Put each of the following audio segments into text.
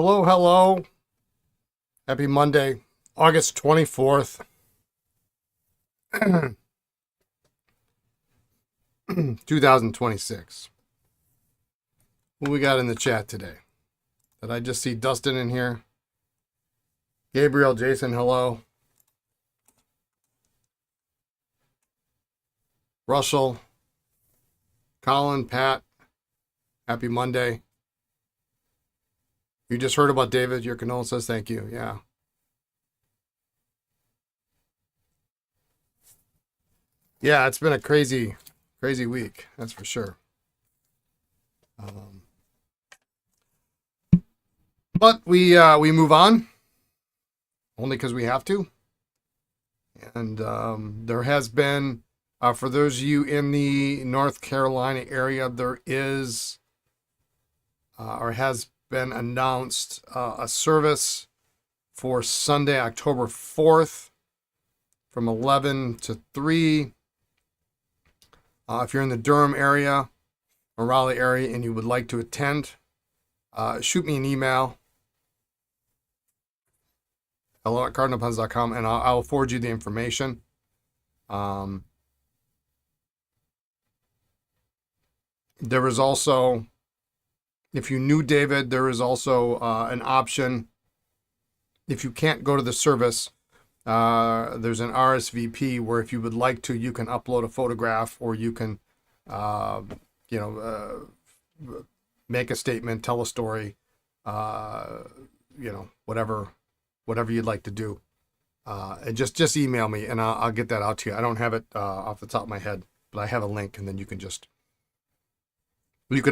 Hello, hello. Happy Monday, August 24th, 2026. What we got in the chat today? Did I just see Dustin in here? Gabriel, Jason, hello. Russell, Colin, Pat, happy Monday. You just heard about David. Your condolences. Thank you. Yeah. Yeah, it's been a crazy week. That's for sure. But we move on only because we have to. And there has been, for those of you in the North Carolina area, there is or has been announced a service for Sunday, October 4th from 11 to 3. If you're in the Durham area or Raleigh area and you would like to attend, shoot me an email, hello@cardinalpens.com, and I'll forward you the information. There is also, if you knew David, there is also an option. If you can't go to the service, there's an RSVP where if you would like to, you can upload a photograph, or you can, make a statement, tell a story, whatever you'd like to do. And just email me and I'll get that out to you. I don't have it off the top of my head, but I have a link, and then you can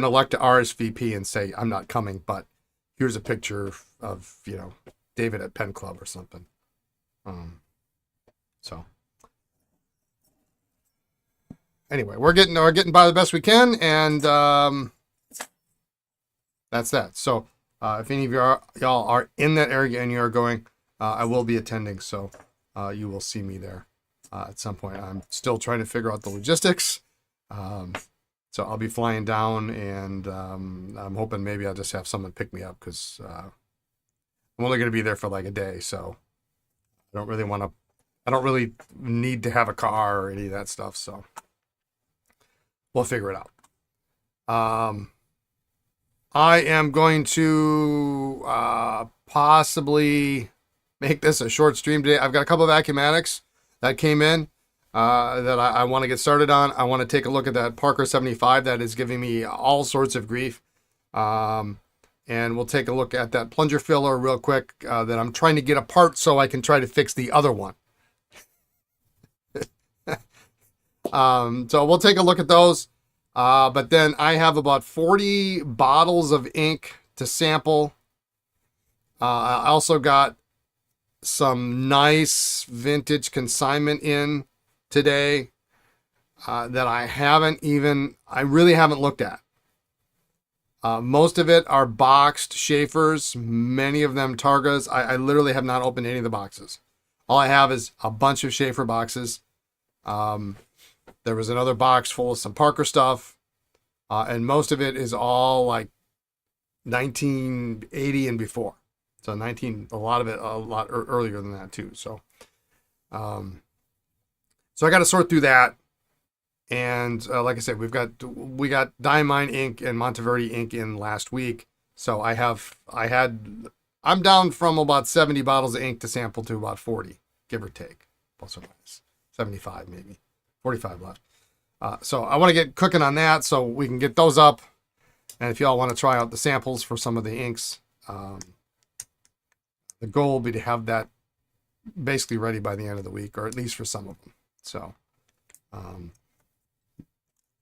elect to RSVP and say, I'm not coming, but here's a picture of, David at Pen Club or something. So anyway, we're getting by the best we can, and that's that. So if any of y'all are in that area and you are going, I will be attending, so you will see me there at some point. I'm still trying to figure out the logistics. So I'll be flying down, and I'm hoping maybe I'll just have someone pick me up, because I'm only going to be there for like a day, so I don't really need to have a car or any of that stuff, so we'll figure it out. I am going to possibly make this a short stream today. I've got a couple of Vacumatics that came in that I want to get started on. I want to take a look at that Parker 75 that is giving me all sorts of grief. And we'll take a look at that Plunger Filler real quick that I'm trying to get apart so I can try to fix the other one. So we'll take a look at those. But then I have about 40 bottles of ink to sample. I also got some nice vintage consignment in today that I really haven't looked at. Most of it are boxed Schaefers, many of them Targas. I literally have not opened any of the boxes. All I have is a bunch of Schaefer boxes. There was another box full of some Parker stuff. And most of it is all like 1980 and before. So a lot earlier than that too. So I got to sort through that. And like I said, we got Diamine ink and Monteverdi ink in last week. So I'm down from about 70 bottles of ink to sample to about 40, give or take, plus or minus 75, maybe 45 left. So I want to get cooking on that so we can get those up. And if y'all want to try out the samples for some of the inks, the goal will be to have that basically ready by the end of the week, or at least for some of them. So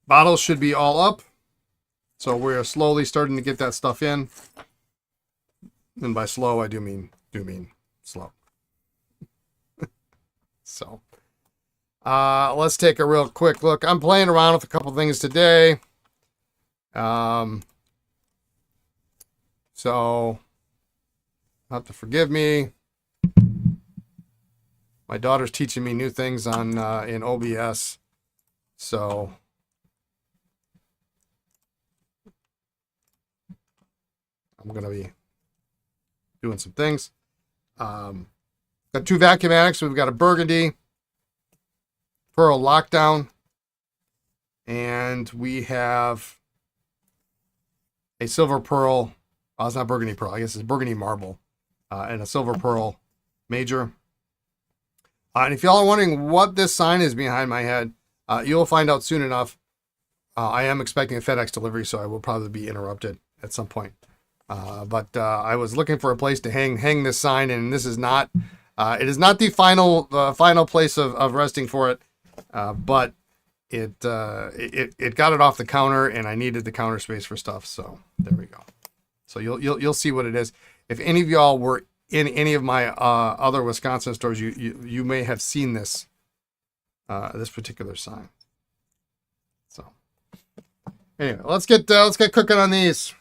bottles should be all up. So we're slowly starting to get that stuff in. And by slow, I do mean slow. So let's take a real quick look. I'm playing around with a couple things today. So have to forgive me. My daughter's teaching me new things on in OBS. So I'm going to be doing some things. Got 2 Vacumatics. We've got a burgundy, pearl lockdown, and we have a silver pearl. Oh, it's not burgundy pearl. I guess it's burgundy marble, and a silver pearl major. And if y'all are wondering what this sign is behind my head, you'll find out soon enough. I am expecting a FedEx delivery, so I will probably be interrupted at some point. But I was looking for a place to hang this sign, and this is not. It is not the final place of resting for it, but it got it off the counter, and I needed the counter space for stuff. So there we go. So you'll see what it is. If any of y'all were in any of my other Wisconsin stores, you may have seen this particular sign. So anyway, let's get cooking on these,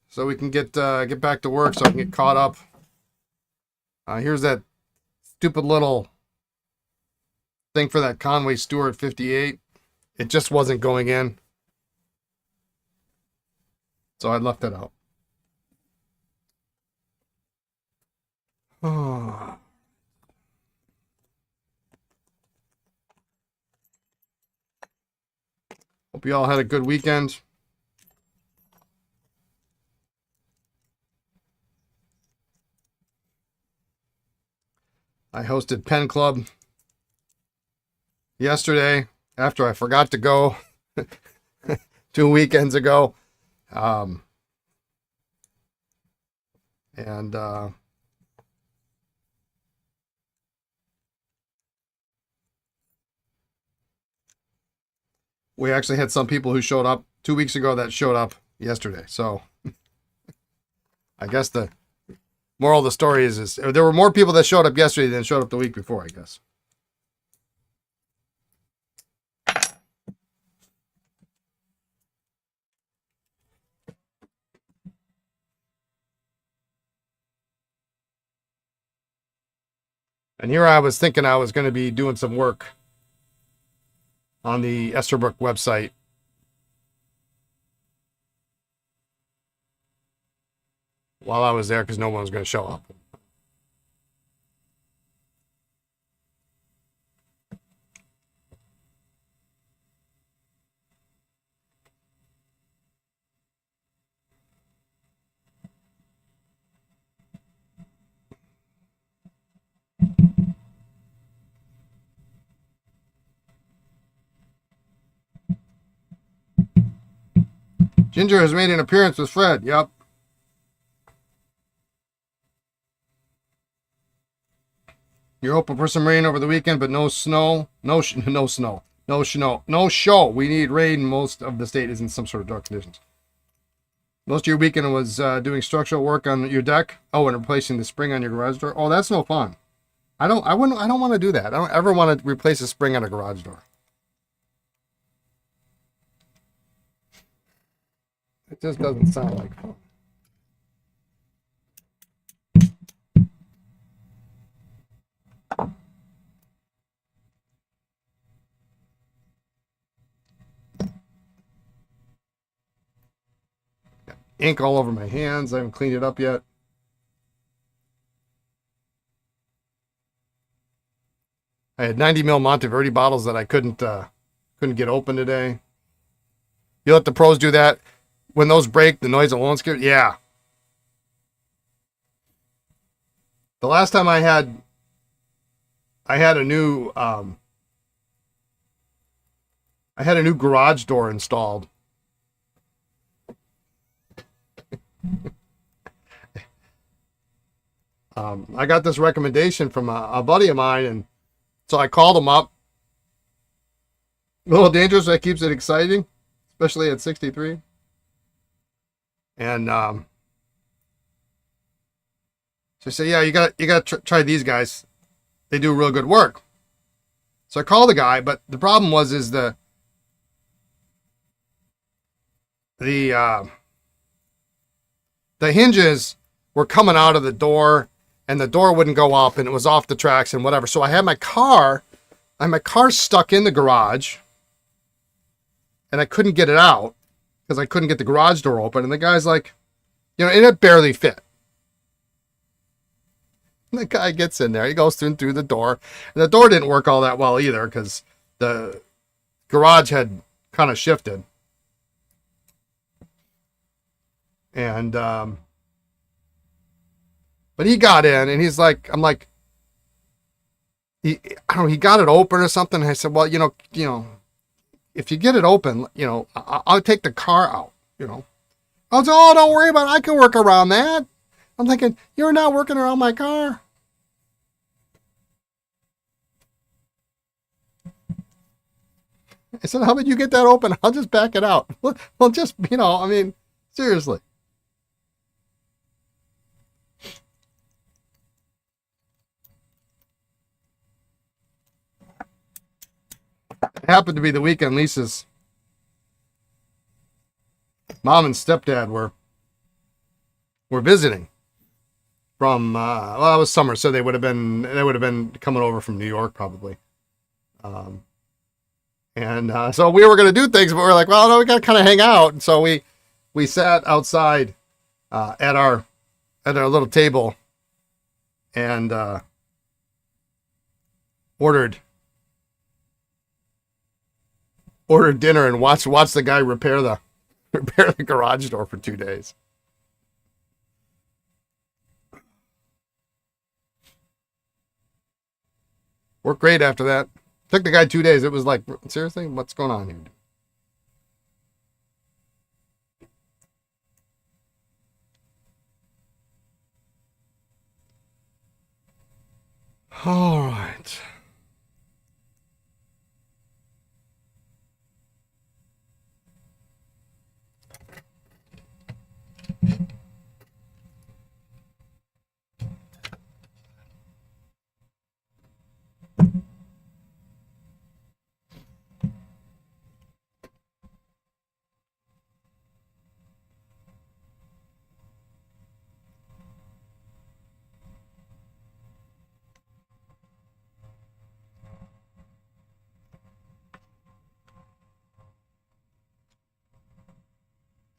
so we can get back to work, so I can get caught up. Here's that stupid little thing for that Conway Stewart 58. It just wasn't going in, so I left it out. Oh. Hope you all had a good weekend. I hosted Pen Club yesterday after I forgot to go 2 weekends ago. We actually had some people who showed up 2 weeks ago that showed up yesterday. So I guess the moral of the story is there were more people that showed up yesterday than showed up the week before, I guess. And here I was thinking I was going to be doing some work on the Esterbrook website. While I was there, because no one was going to show up. Ginger has made an appearance with Fred. Yep. You're hoping for some rain over the weekend, but no snow. No snow. No show. We need rain. Most of the state is in some sort of dark conditions. Most of your weekend was doing structural work on your deck. Oh, and replacing the spring on your garage door. Oh, that's no fun. I don't want to do that. I don't ever want to replace a spring on a garage door. It just doesn't sound like fun. Ink all over my hands. I haven't cleaned it up yet. I had 90 ml Monteverdi bottles that I couldn't get open today. You let the pros do that. When those break, the noise alone scares. Yeah. The last time I had a new garage door installed. I got this recommendation from a buddy of mine, and so I called him up. A little dangerous, that keeps it exciting, especially at 63. And so I said, yeah, you got to try these guys. They do real good work. So I called the guy, but the problem is the hinges were coming out of the door, and the door wouldn't go up, and it was off the tracks and whatever. So I had my car stuck in the garage, and I couldn't get it out because I couldn't get the garage door open. And the guy's like, and it barely fit. The guy gets in there. He goes through the door. And the door didn't work all that well either because the garage had kind of shifted. And, but he got in and he's like, I'm like, I don't know, he got it open or something. And I said, well, if you get it open, I'll take the car out, I was like, oh, don't worry about it. I can work around that. I'm thinking, you're not working around my car. I said, how about you get that open? I'll just back it out. Well, just, I mean, seriously. It happened to be the weekend Lisa's mom and stepdad were visiting from well, it was summer, so they would have been coming over from New York probably. And so we were going to do things, but we were like, well, no, we got to kind of hang out. And so we sat outside at our little table and ordered dinner and watched the guy repair the garage door for 2 days. Worked great after that. Took the guy 2 days. It was like, seriously, what's going on here? All right.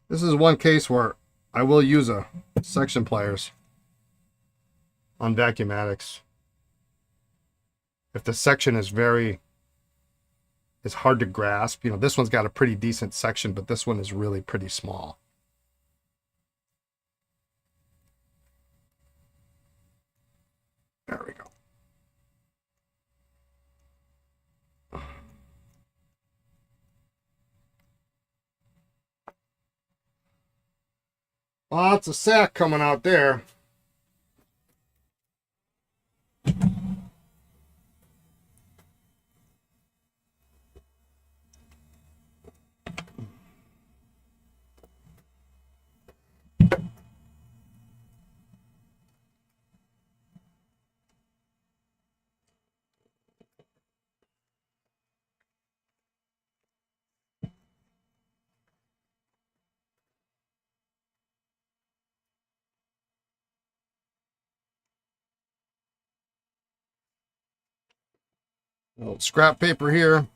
This is one case where I will use a section pliers on Vacumatics. If the section is hard to grasp, this one's got a pretty decent section, but this one is really pretty small. There we go. Lots of sack coming out there. Scrap paper here.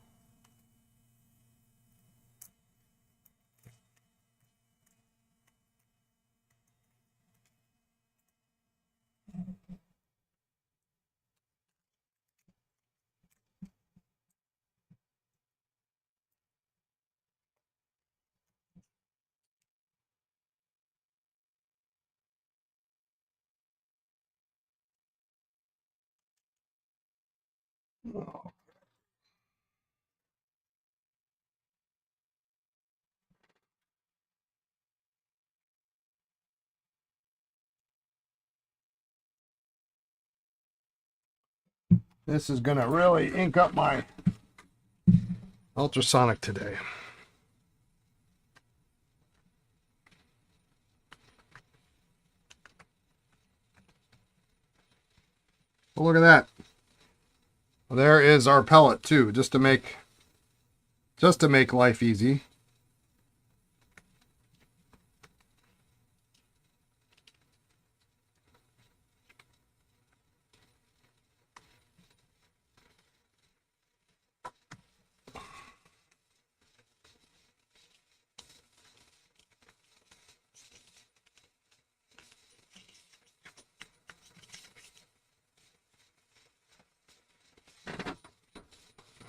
This is going to really ink up my ultrasonic today. Well, look at that. Well, there is our pellet too, just to make life easy.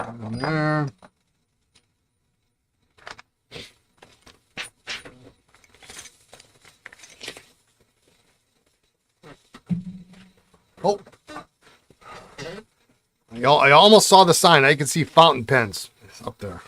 In there. Oh, I almost saw the sign. I can see fountain pens. It's up there.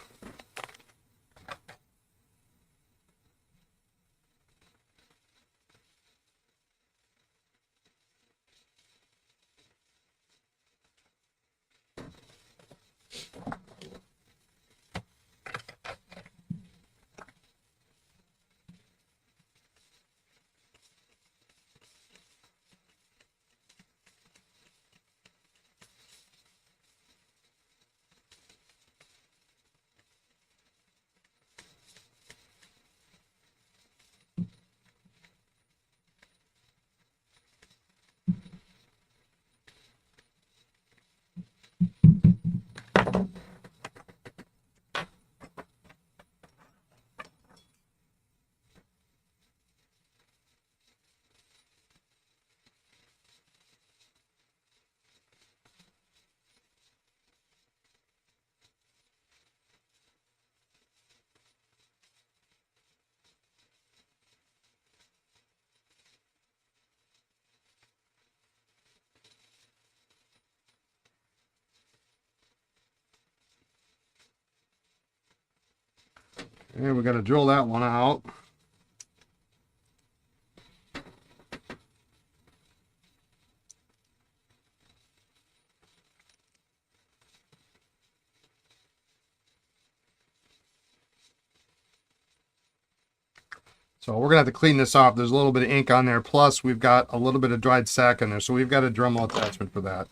And we got to drill that one out. So we're going to have to clean this off. There's a little bit of ink on there. Plus, we've got a little bit of dried sack in there. So we've got a Dremel attachment for that.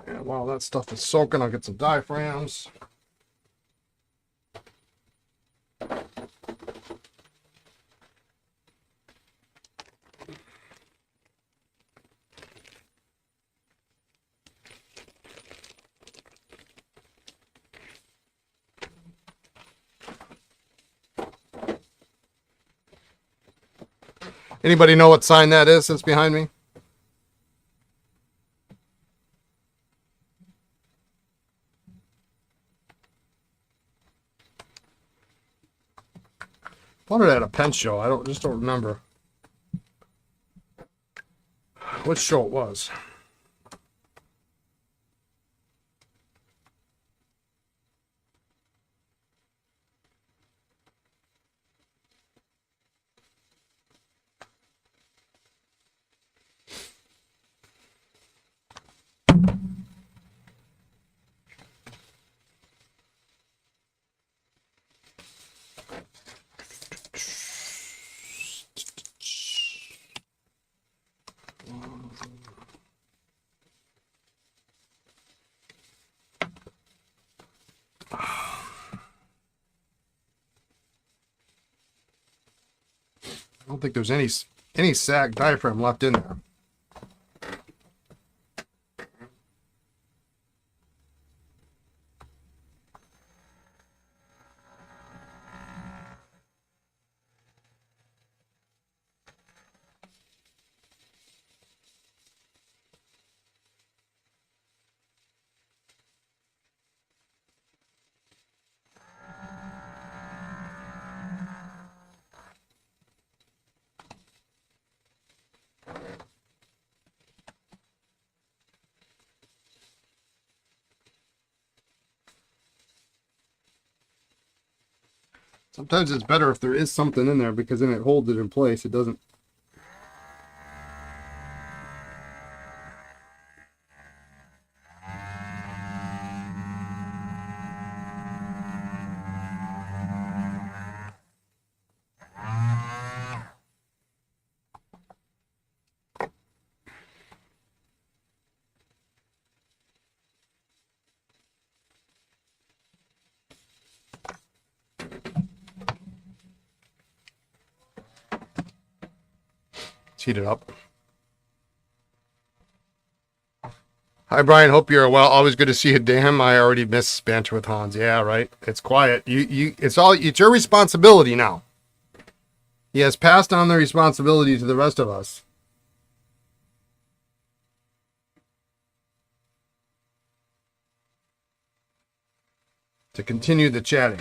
And while that stuff is soaking, I'll get some diaphragms. Anybody know what sign that is that's behind me? Thought it had a pen show. I just don't remember which show it was. I don't think there's any sag diaphragm left in there. Sometimes it's better if there is something in there because then it holds it in place. It doesn't. Let's heat it up. Hi, Brian. Hope you're well. Always good to see you. Damn, I already missed banter with Hans. Yeah, right. It's quiet. It's your responsibility now. He has passed on the responsibility to the rest of us. To continue the chatting.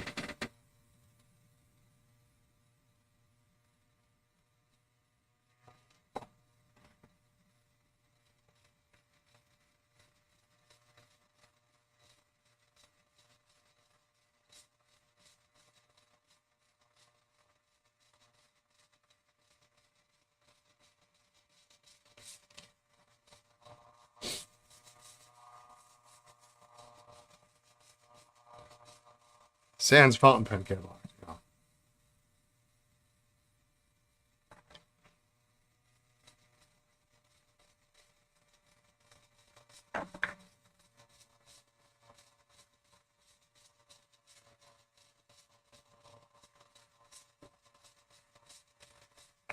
Sans fountain pen catalog.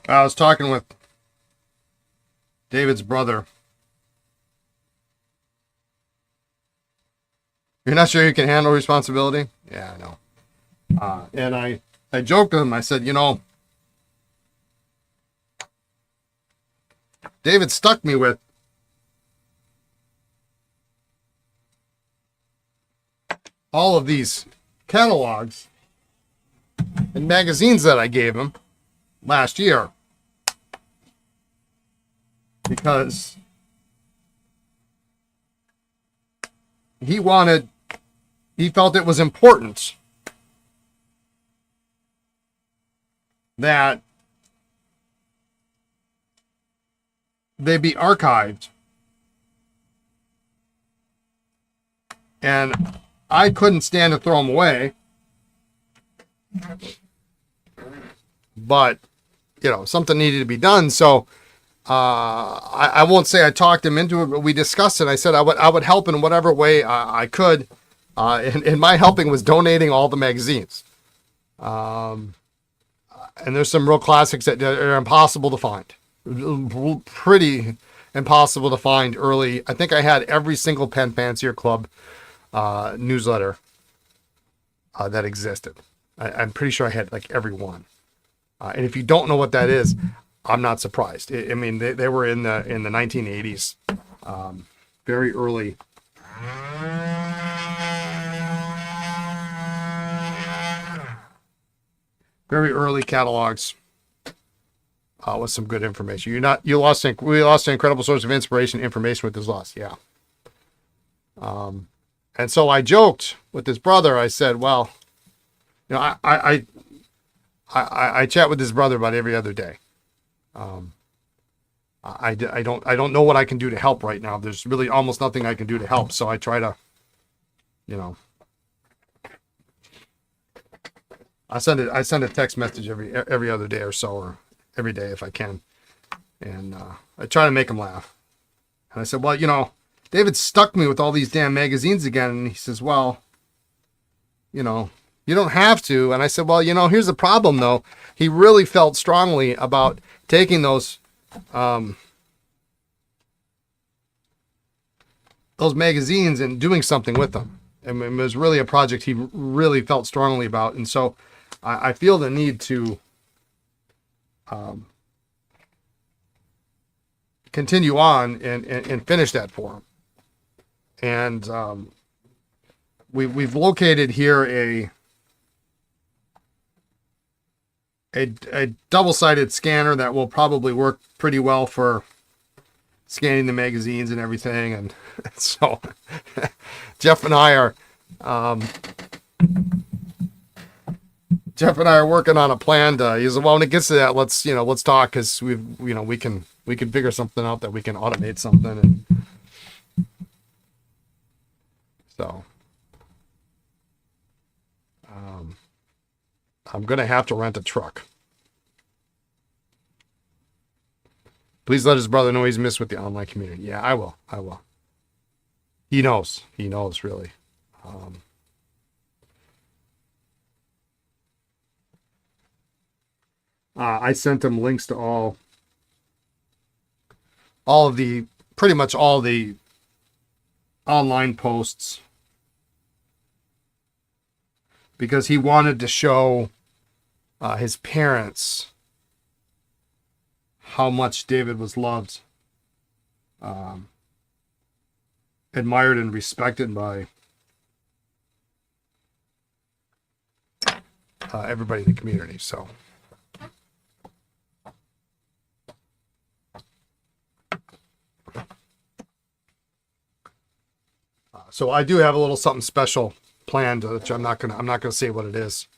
I was talking with David's brother. You're not sure you can handle responsibility? Yeah, I know. And I joked with him. I said, David stuck me with all of these catalogs and magazines that I gave him last year because he felt it was important that they be archived. And I couldn't stand to throw them away. But, something needed to be done. So I won't say I talked him into it, but we discussed it. I said I would help in whatever way I could. And my helping was donating all the magazines. And there's some real classics that are impossible to find. Pretty impossible to find early. I think I had every single Pen Fancier Club newsletter that existed. I'm pretty sure I had like every one. And if you don't know what that is, I'm not surprised. I mean, they were in the 1980s, very early. Very early catalogs with some good information. We lost an incredible source of inspiration, information with this loss. Yeah. And so I joked with his brother. I said, well, I chat with his brother about every other day. I don't know what I can do to help right now. There's really almost nothing I can do to help. So I try to, I send a text message every other day or so, or every day if I can. And I try to make him laugh. And I said, well, David stuck me with all these damn magazines again. And he says, well, you don't have to. And I said, well, here's the problem though. He really felt strongly about taking those magazines and doing something with them. And it was really a project he really felt strongly about. And so I feel the need to continue on and finish that for him. And we've located here a double-sided scanner that will probably work pretty well for scanning the magazines and everything. And so Jeff and I are working on a plan to. He said, well, when it gets to that, let's talk, because we can figure something out that we can automate something. And so I'm gonna have to rent a truck. Please let his brother know he's missed with the online community. Yeah, I will. He knows really. I sent him links to all of the, pretty much all the online posts because he wanted to show his parents how much David was loved, admired, and respected by everybody in the community. So I do have a little something special planned, which I'm not gonna say what it is,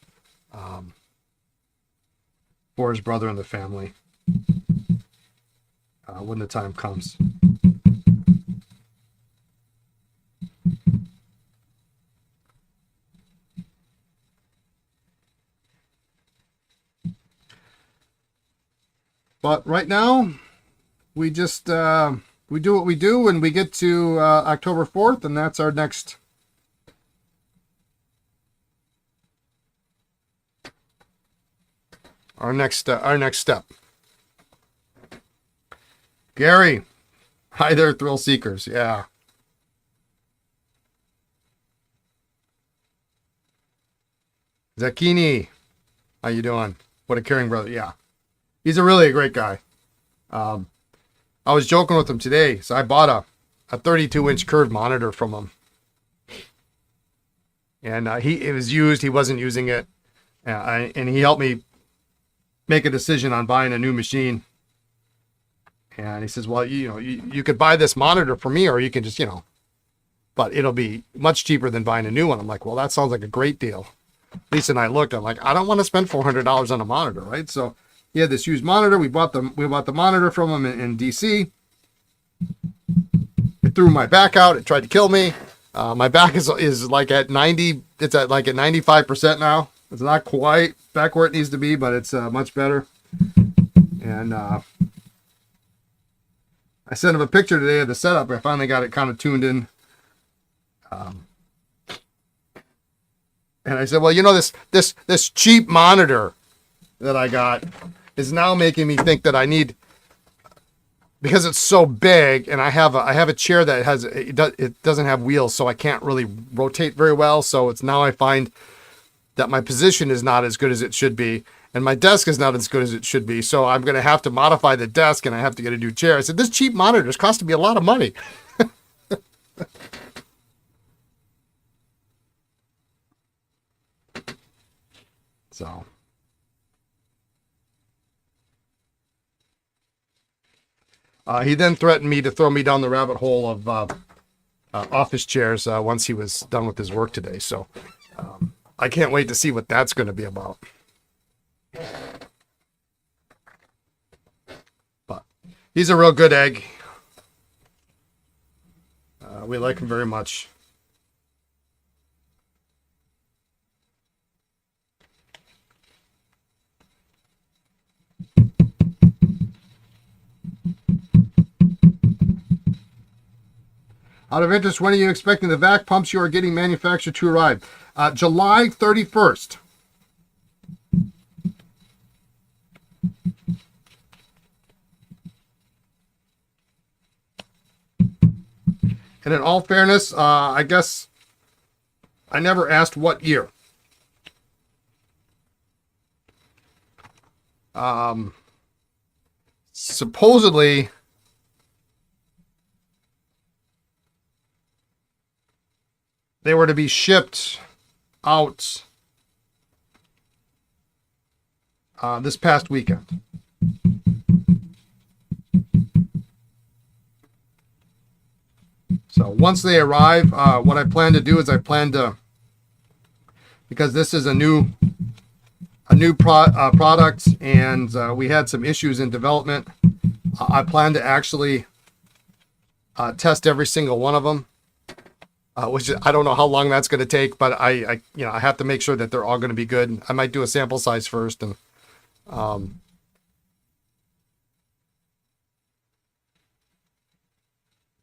for his brother and the family when the time comes. But right now, we just we do what we do, and we get to October 4th, and that's our next step. Gary, hi there, thrill seekers. Yeah. Zakini, how you doing? What a caring brother. Yeah. He's a great guy. I was joking with him today. So I bought a 32-inch curved monitor from him. And it was used. He wasn't using it. And he helped me make a decision on buying a new machine. And he says, well, you could buy this monitor for me, or you can just, but it'll be much cheaper than buying a new one. I'm like, well, that sounds like a great deal. Lisa and I looked. I'm like, I don't want to spend $400 on a monitor, right? So he had this used monitor. We bought the monitor from him in DC. It threw my back out. It tried to kill me. My back is like at 90. It's at 95% now. It's not quite back where it needs to be, but it's much better. And I sent him a picture today of the setup. I finally got it kind of tuned in. And I said, well, this cheap monitor that I got is now making me think that I need, because it's so big, and I have a chair that it doesn't have wheels, so I can't really rotate very well. So it's now I find that my position is not as good as it should be, and my desk is not as good as it should be. So I'm going to have to modify the desk, and I have to get a new chair. I said, this cheap monitor is costing me a lot of money. So he then threatened me to throw me down the rabbit hole of office chairs once he was done with his work today. So I can't wait to see what that's going to be about. But he's a real good egg. We like him very much. Out of interest, when are you expecting the vac pumps you are getting manufactured to arrive? July 31st. And in all fairness, I guess I never asked what year. Supposedly, they were to be shipped out this past weekend. So once they arrive, what I plan to do is because this is a new product, and we had some issues in development, I plan to actually test every single one of them. Which I don't know how long that's going to take, but I have to make sure that they're all going to be good. I might do a sample size first, and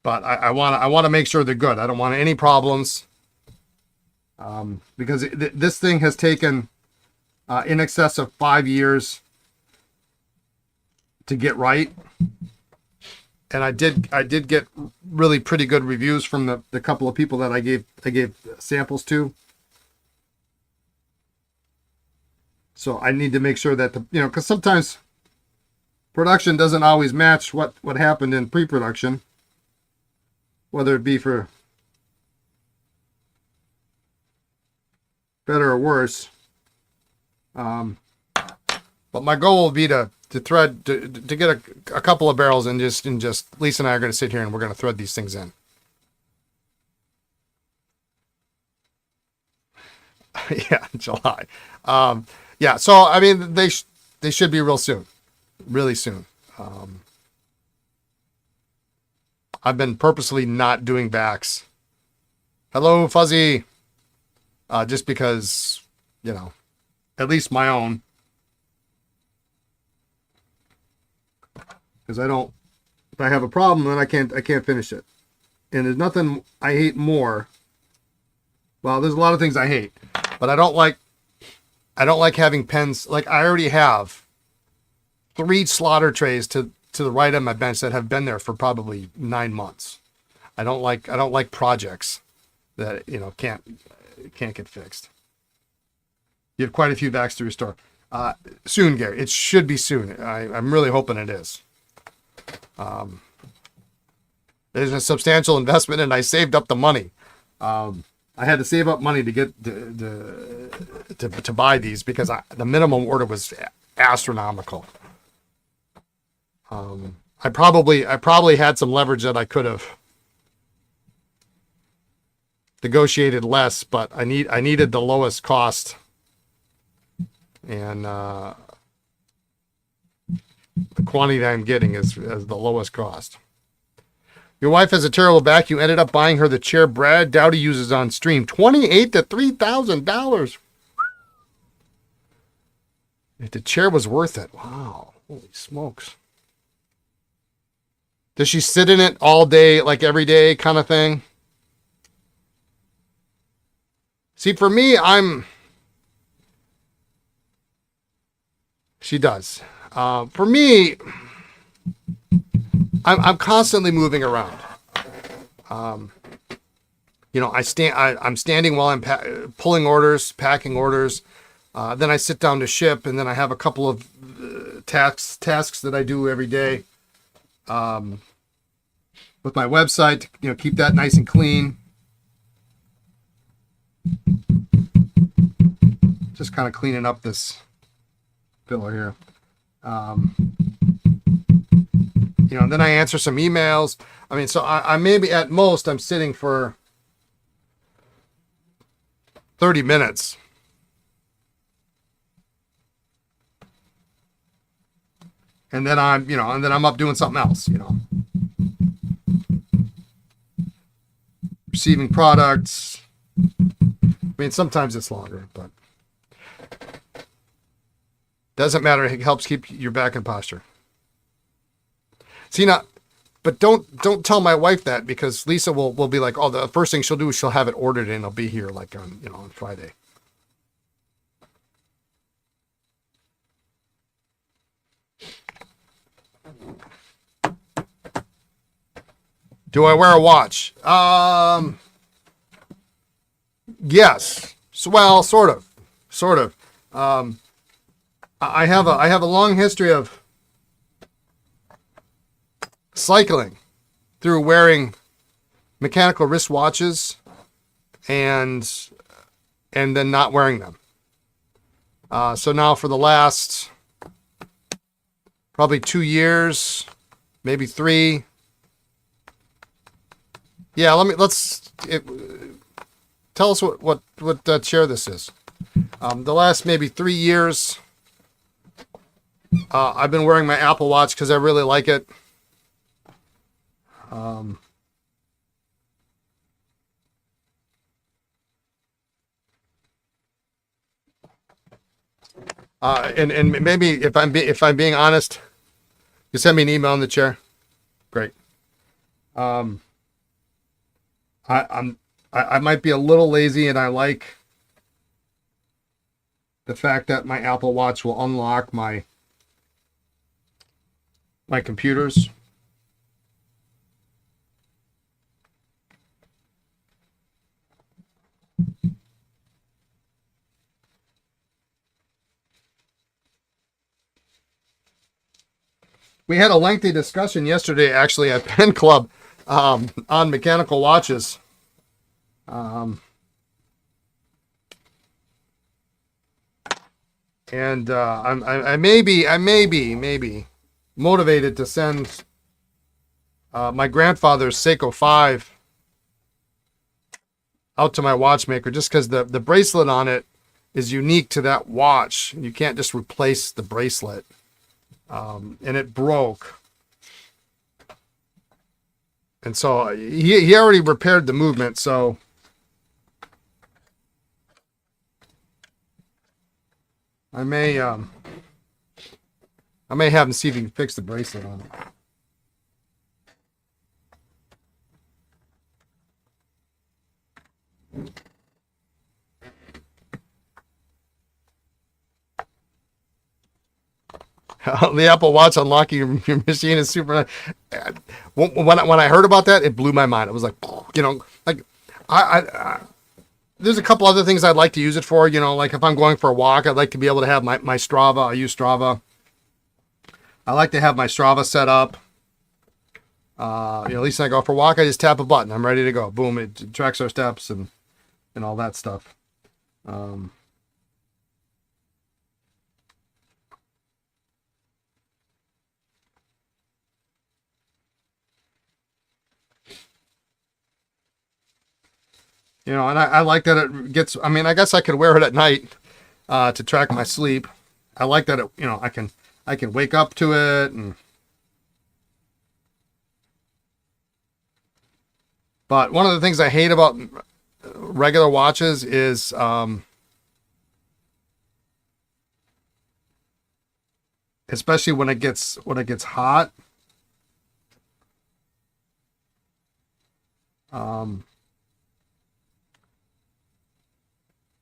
but I want to make sure they're good. I don't want any problems, because this thing has taken in excess of 5 years to get right, and I did get really pretty good reviews from the couple of people that I gave samples to. So I need to make sure that because sometimes production doesn't always match what happened in pre-production, whether it be for better or worse. But my goal will be to thread to get a couple of barrels and just Lisa and I are going to sit here and we're going to thread these things in. Yeah, July. Yeah, so I mean they should be real soon, really soon. I've been purposely not doing backs. Hello, Fuzzy. Just because, at least my own. Because if I have a problem, then I can't finish it. And there's nothing I hate more. Well, there's a lot of things I hate, but I don't like having pens. Like I already have 3 slaughter trays to the right of my bench that have been there for probably 9 months. I don't like projects that can't get fixed. You have quite a few vacs to restore. Soon, Gary. It should be soon. I'm really hoping it is. There's a substantial investment, and I saved up the money. I had to save up money to get to buy these because the minimum order was astronomical. I probably had some leverage that I could have negotiated less, but I needed the lowest cost, and the quantity that I'm getting is the lowest cost. Your wife has a terrible back. You ended up buying her the chair Brad Dowdy uses on stream. $2,800 to $3,000. If the chair was worth it. Wow. Holy smokes. Does she sit in it all day, like every day kind of thing? See, for me, she does. For me, I'm constantly moving around. I'm standing while I'm pulling orders, packing orders. Then I sit down to ship, and then I have a couple of tasks that I do every day with my website to keep that nice and clean. Just kind of cleaning up this filler here. And then I answer some emails. I mean, so I maybe at most I'm sitting for 30 minutes. And then I'm up doing something else, Receiving products. I mean, sometimes it's longer, but doesn't matter. It helps keep your back in posture. See, now, but don't tell my wife that, because Lisa will be like, oh, the first thing she'll do is she'll have it ordered and it'll be here like on Friday. Do I wear a watch? Yes. Well, sort of. I have a long history of cycling through wearing mechanical wristwatches and then not wearing them. So now for the last probably 2 years, maybe 3. Yeah, tell us what chair this is. The last maybe 3 years, I've been wearing my Apple Watch because I really like it. And maybe if I'm being honest, you send me an email in the chair. Great. I might be a little lazy, and I like the fact that my Apple Watch will unlock my computers. We had a lengthy discussion yesterday, actually, at Pen Club on mechanical watches. And I may be motivated to send my grandfather's Seiko 5 out to my watchmaker, just because the bracelet on it is unique to that watch. You can't just replace the bracelet. And it broke. And so he already repaired the movement, so I may have him see if he can fix the bracelet on it. The Apple Watch unlocking your machine is super. When I heard about that, it blew my mind. It was like, like I there's a couple other things I'd like to use it for. Like if I'm going for a walk, I'd like to be able to have my Strava. I use Strava. I like to have my Strava set up. At least when I go for a walk, I just tap a button. I'm ready to go. Boom! It tracks our steps and all that stuff. And I like that it gets. I mean, I guess I could wear it at night to track my sleep. I like that it. I can wake up to it and. But one of the things I hate about regular watches is especially when it gets hot.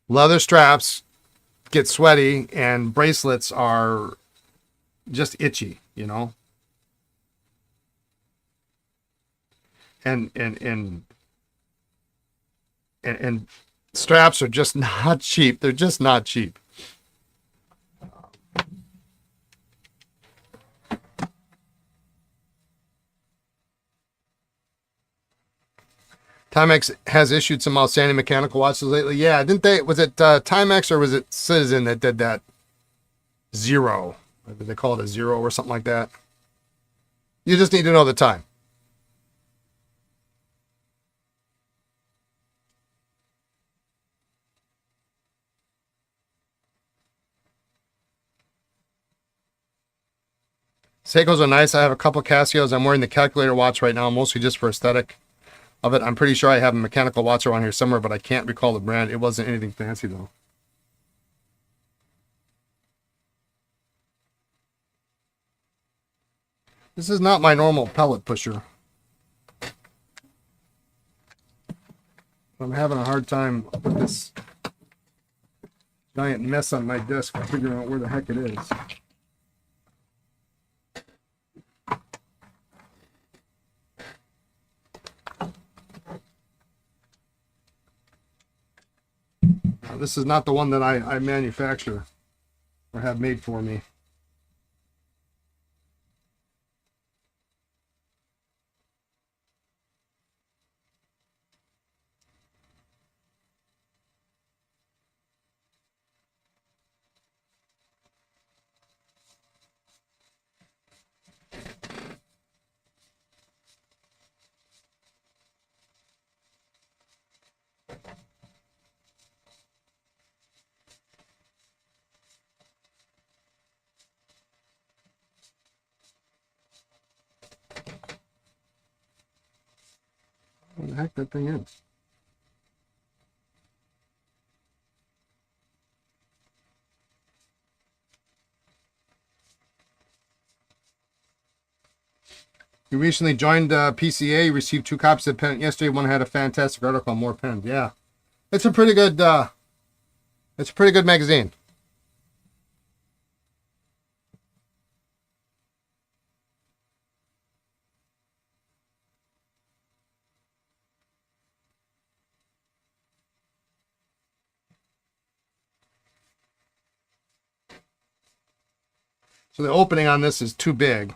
Leather straps get sweaty and bracelets are just itchy, and straps are just not cheap. They're just not cheap. Timex has issued some outstanding mechanical watches lately. Yeah, didn't they? Was it Timex or was it Citizen that did that? Zero. Did they call it a zero or something like that? You just need to know the time. Seikos are nice. I have a couple Casios. I'm wearing the calculator watch right now, mostly just for aesthetic of it. I'm pretty sure I have a mechanical watch around here somewhere, but I can't recall the brand. It wasn't anything fancy though. This is not my normal pellet pusher. I'm having a hard time with this giant mess on my desk figuring out where the heck it is. This is not the one that I manufacture or have made for me. What the heck that thing is? You recently joined PCA. You received 2 copies of the pen yesterday. One had a fantastic article on more pens. Yeah, it's a pretty good. It's a pretty good magazine. So the opening on this is too big.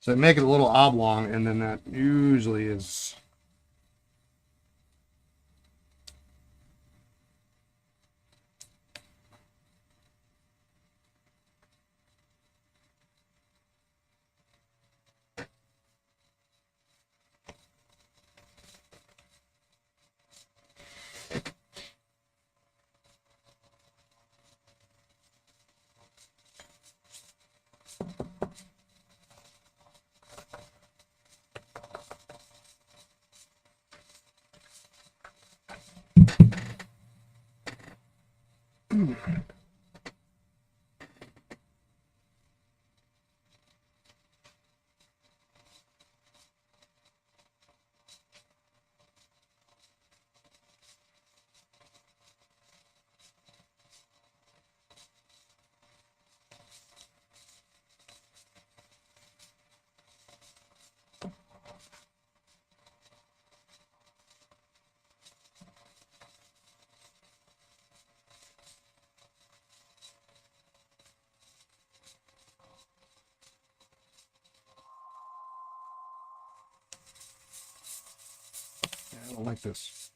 So make it a little oblong, and then that usually is. I don't like this.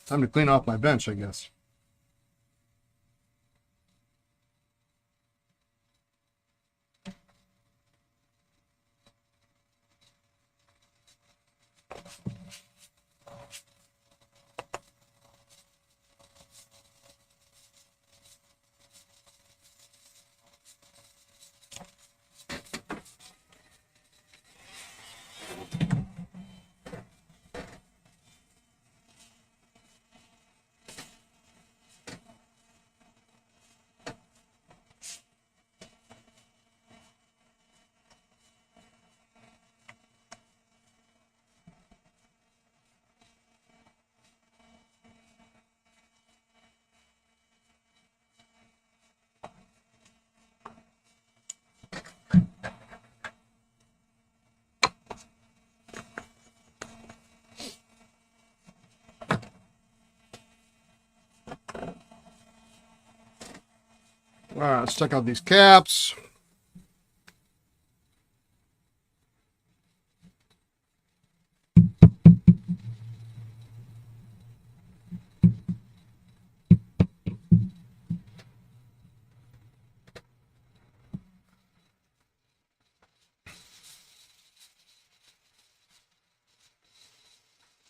Time to clean off my bench, I guess. All right, let's check out these caps.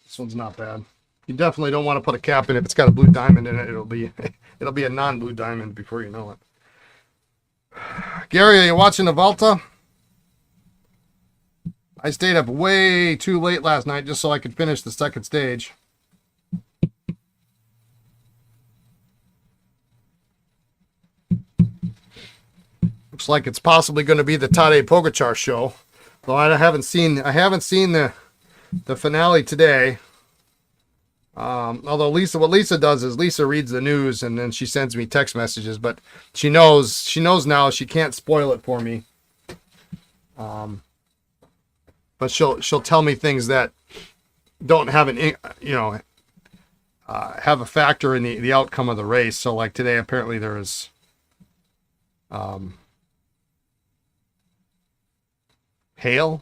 This one's not bad. You definitely don't want to put a cap in if it's got a blue diamond in it. It'll be a non-blue diamond before you know it. Gary, are you watching the Volta? I stayed up way too late last night just so I could finish the second stage. Looks like it's possibly going to be the Tadej Pogačar show. Though I haven't seen the finale today. Although what Lisa does is Lisa reads the news and then she sends me text messages, but she knows now she can't spoil it for me. But she'll tell me things that don't have have a factor in the outcome of the race. So like today, apparently there is hail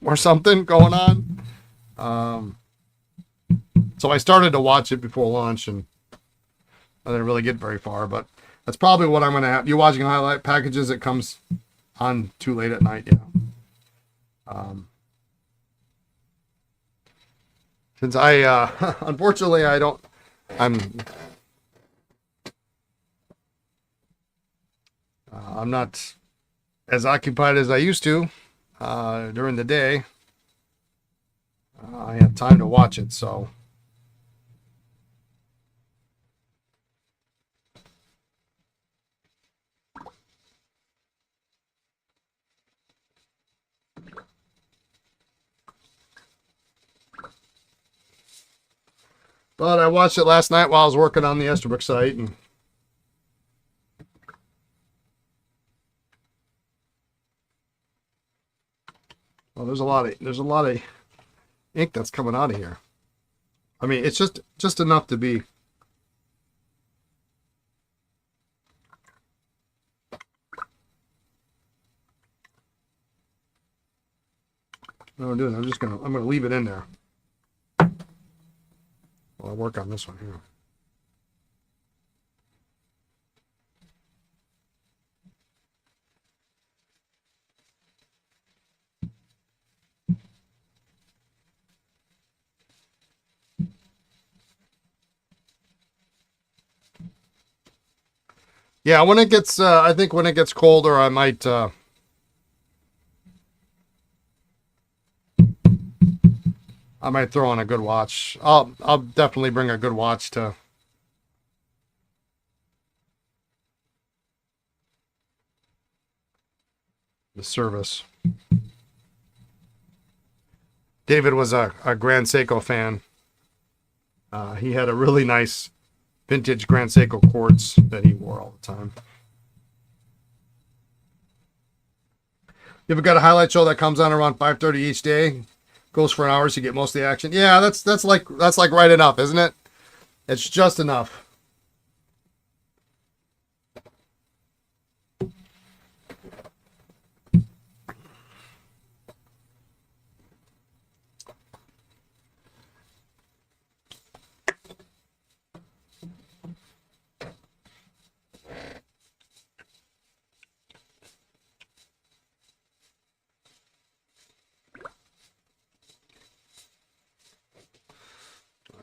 or something going on. So I started to watch it before lunch, and I didn't really get very far. But that's probably what I'm going to have. You watching highlight packages? It comes on too late at night, Since I, unfortunately, I'm not as occupied as I used to during the day. I have time to watch it, so. But I watched it last night while I was working on the Esterbrook site, and well, there's a lot of ink that's coming out of here. I mean, it's just enough to be. What I'm doing, I'm gonna leave it in there. Well, I'll work on this one here. Yeah, when it gets, I think when it gets colder, I might throw on a good watch. I'll definitely bring a good watch to the service. David was a Grand Seiko fan. He had a really nice vintage Grand Seiko quartz that he wore all the time. You ever got a highlight show that comes on around 5:30 each day? Goes for an hour so you get most of the action. Yeah, that's like right enough, isn't it? It's just enough.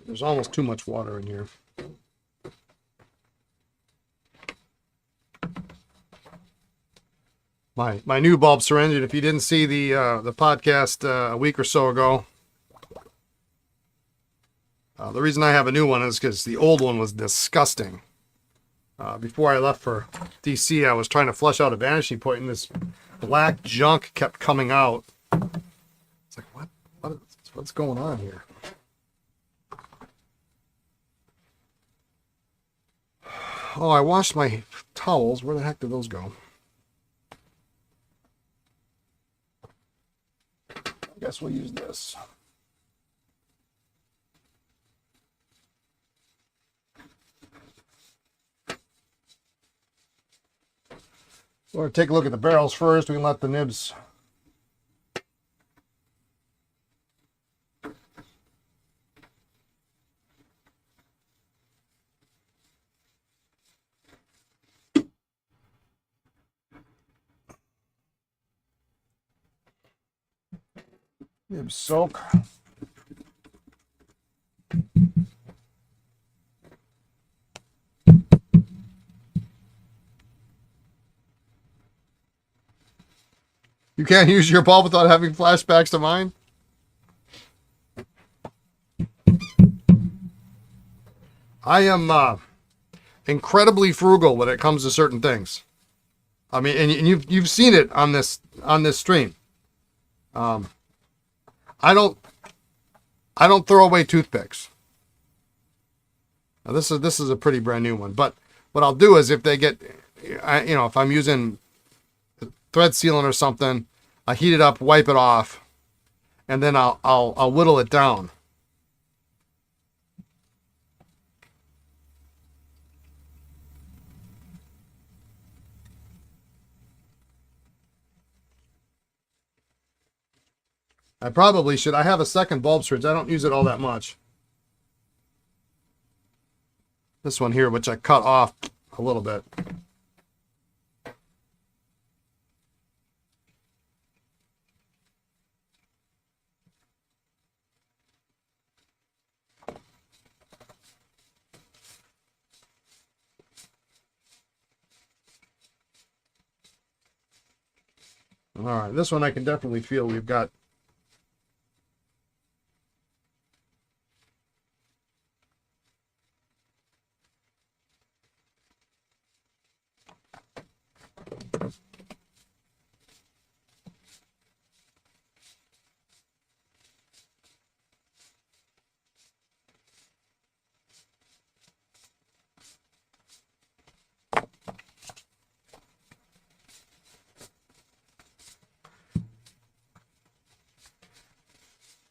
There's almost too much water in here. My new bulb syringe, and if you didn't see the podcast a week or so ago, the reason I have a new one is because the old one was disgusting. Before I left for DC, I was trying to flush out a vanishing point, and this black junk kept coming out. It's like, what's going on here? Oh, I washed my towels. Where the heck did those go? I guess we'll use this. Or take a look at the barrels first. We can let the nibs. Nibs soak. You can't use your bulb without having flashbacks to mine? I am incredibly frugal when it comes to certain things. I mean, and you've seen it on this stream. I don't throw away toothpicks. Now this is a pretty brand new one, but what I'll do is if they get, if I'm using thread sealant or something, I heat it up, wipe it off, and then I'll whittle it down. I probably should. I have a second bulb syringe. I don't use it all that much. This one here, which I cut off a little bit. All right, this one I can definitely feel we've got.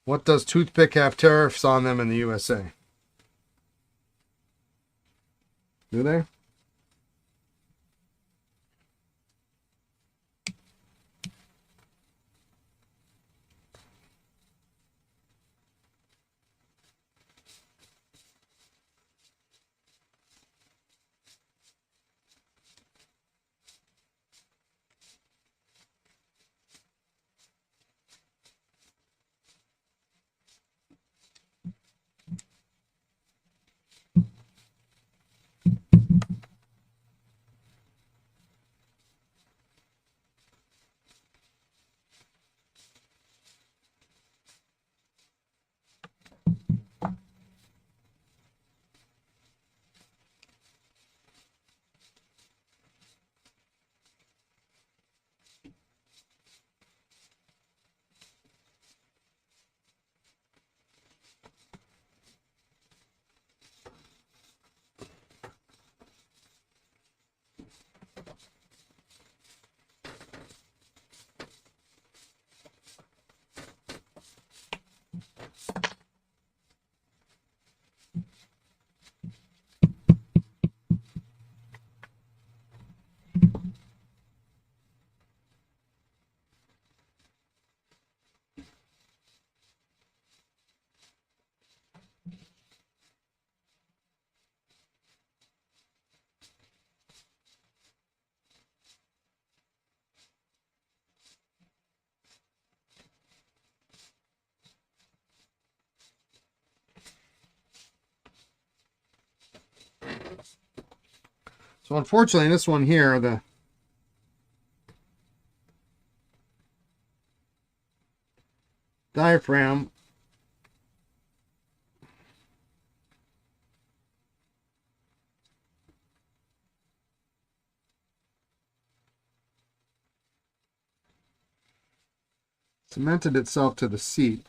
What does toothpick have tariffs on them in the USA? Do they? So unfortunately, this one here, the diaphragm cemented itself to the seat.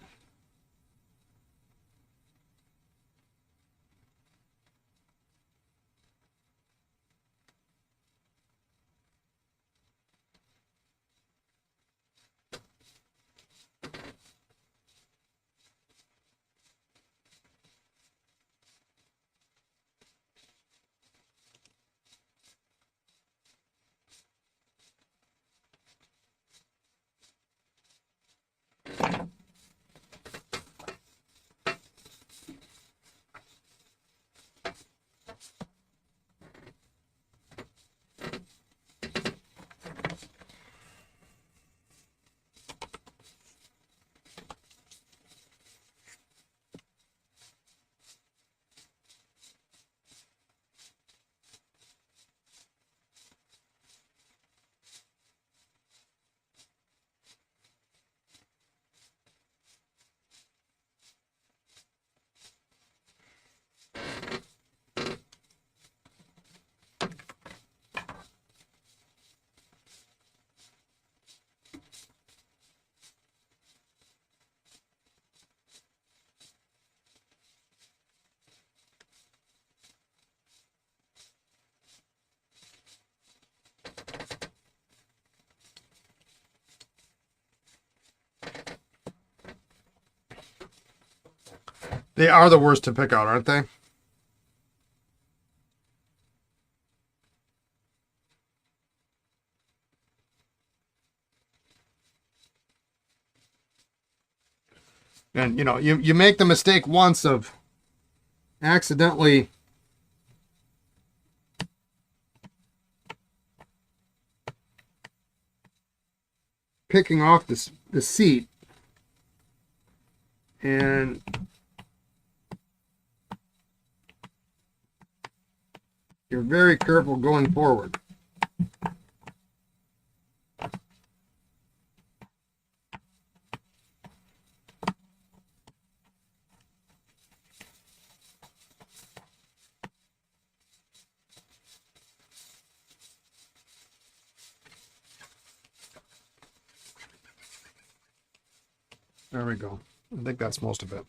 They are the worst to pick out, aren't they? And you know, you make the mistake once of accidentally picking off the seat, and you're very careful going forward. There we go. I think that's most of it.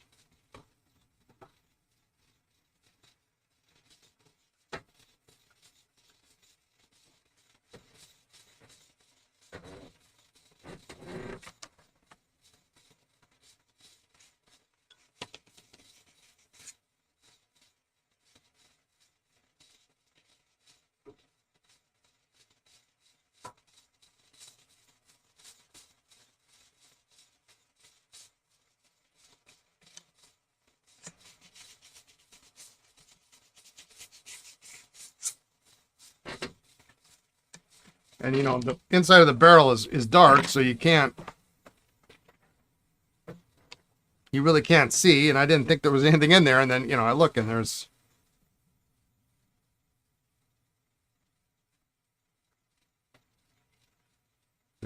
And you know, the inside of the barrel is dark, so you really can't see, and I didn't think there was anything in there, and then, you know, I look and there's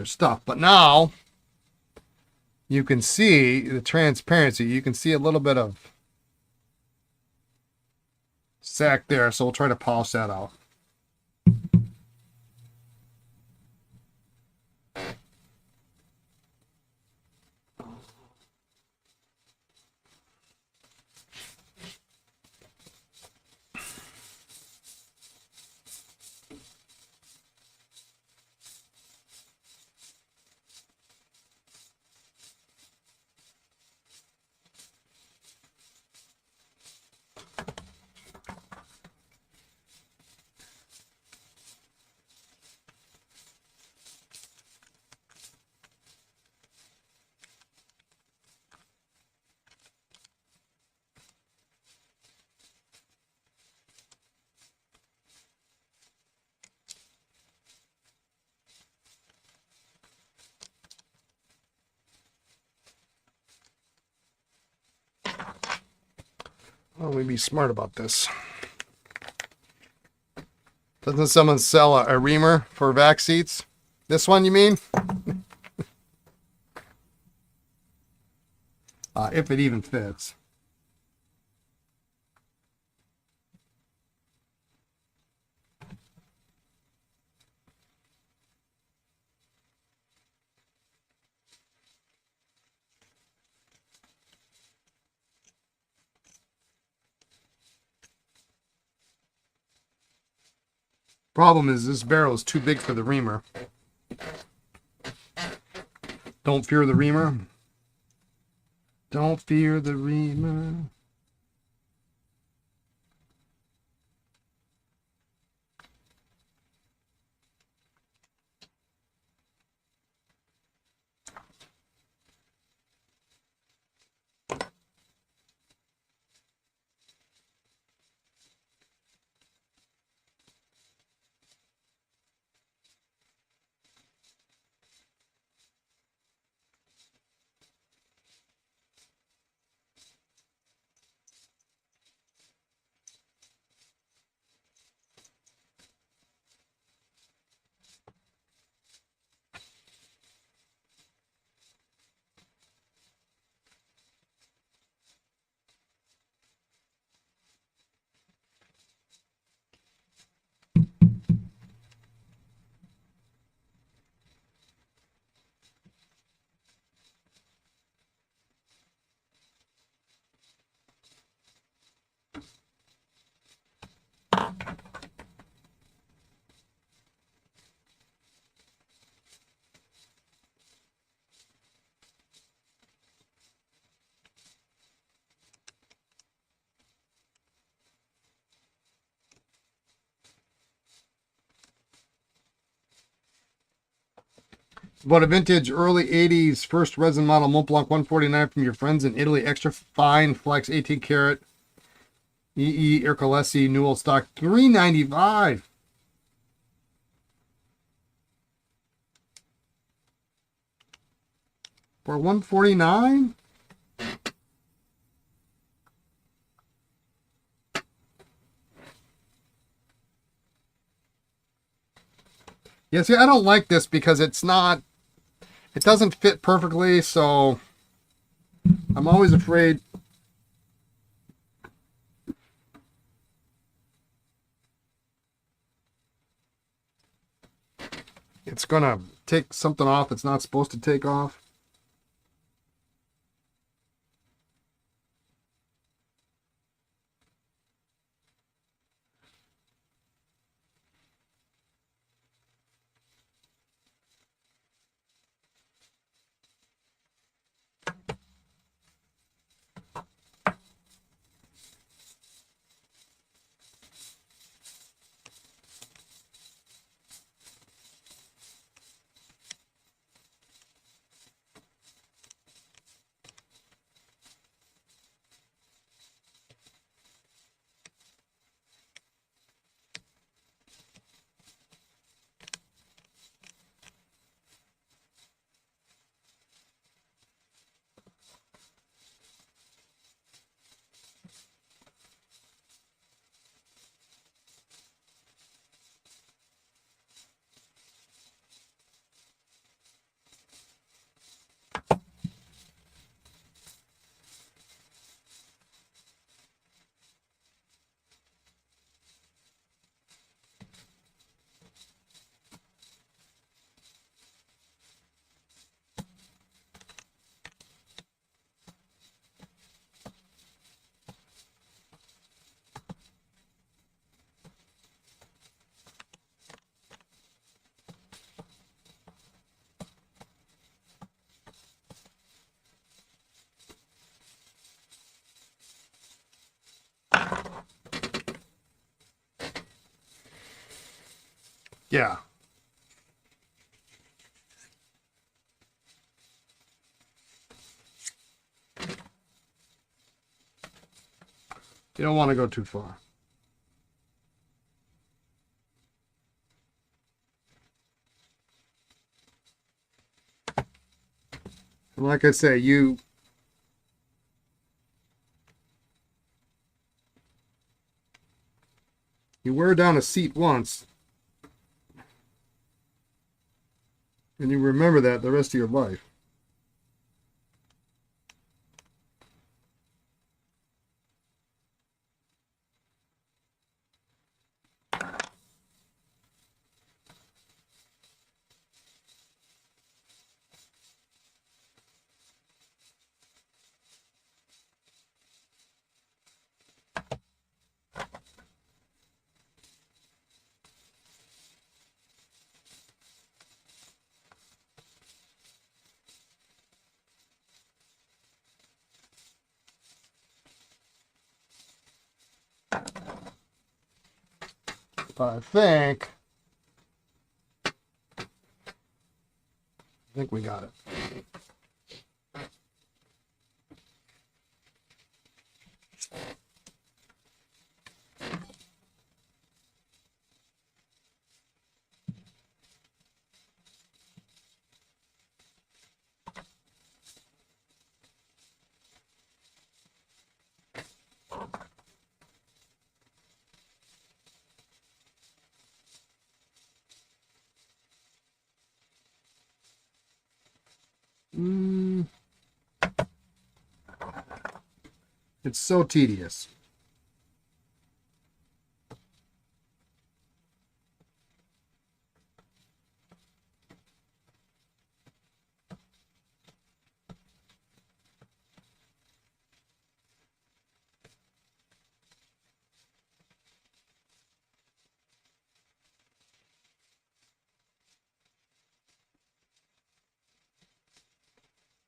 stuff. But now you can see the transparency. You can see a little bit of sack there, so we'll try to polish that out. Why don't we be smart about this? Doesn't someone sell a reamer for vac seats? This one, you mean? If it even fits. Problem is, this barrel is too big for the reamer. Don't fear the reamer. Don't fear the reamer. Bought a vintage early 80s first resin model Mont Blanc 149 from your friends in Italy. Extra fine flex 18 karat EE Ercolesi new old stock $3.95. For $149? Yeah, see, I don't like this because it doesn't fit perfectly, so I'm always afraid it's gonna take something off it's not supposed to take off. Yeah. You don't want to go too far. And like I say, you wear down a seat once, and you remember that the rest of your life. But I think we got it. It's so tedious.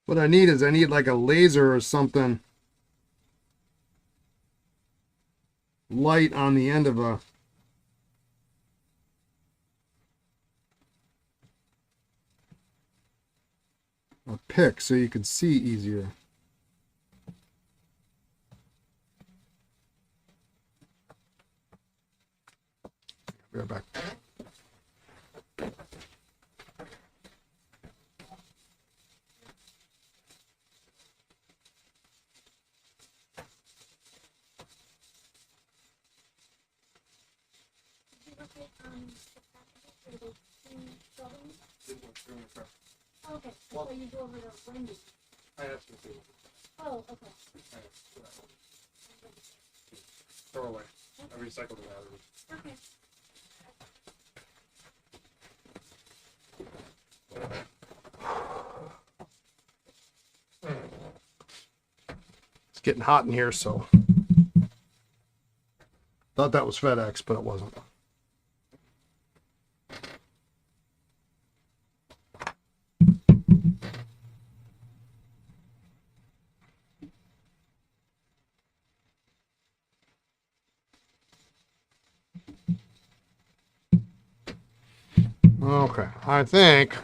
What I need like a laser or something light on the end of a pick so you can see easier. Be right back. Okay, so you go over to Wendy. I have to do it. Oh, okay. Throw away. I recycle the batteries. Okay. It's getting hot in here, so thought that was FedEx, but it wasn't. Okay, I think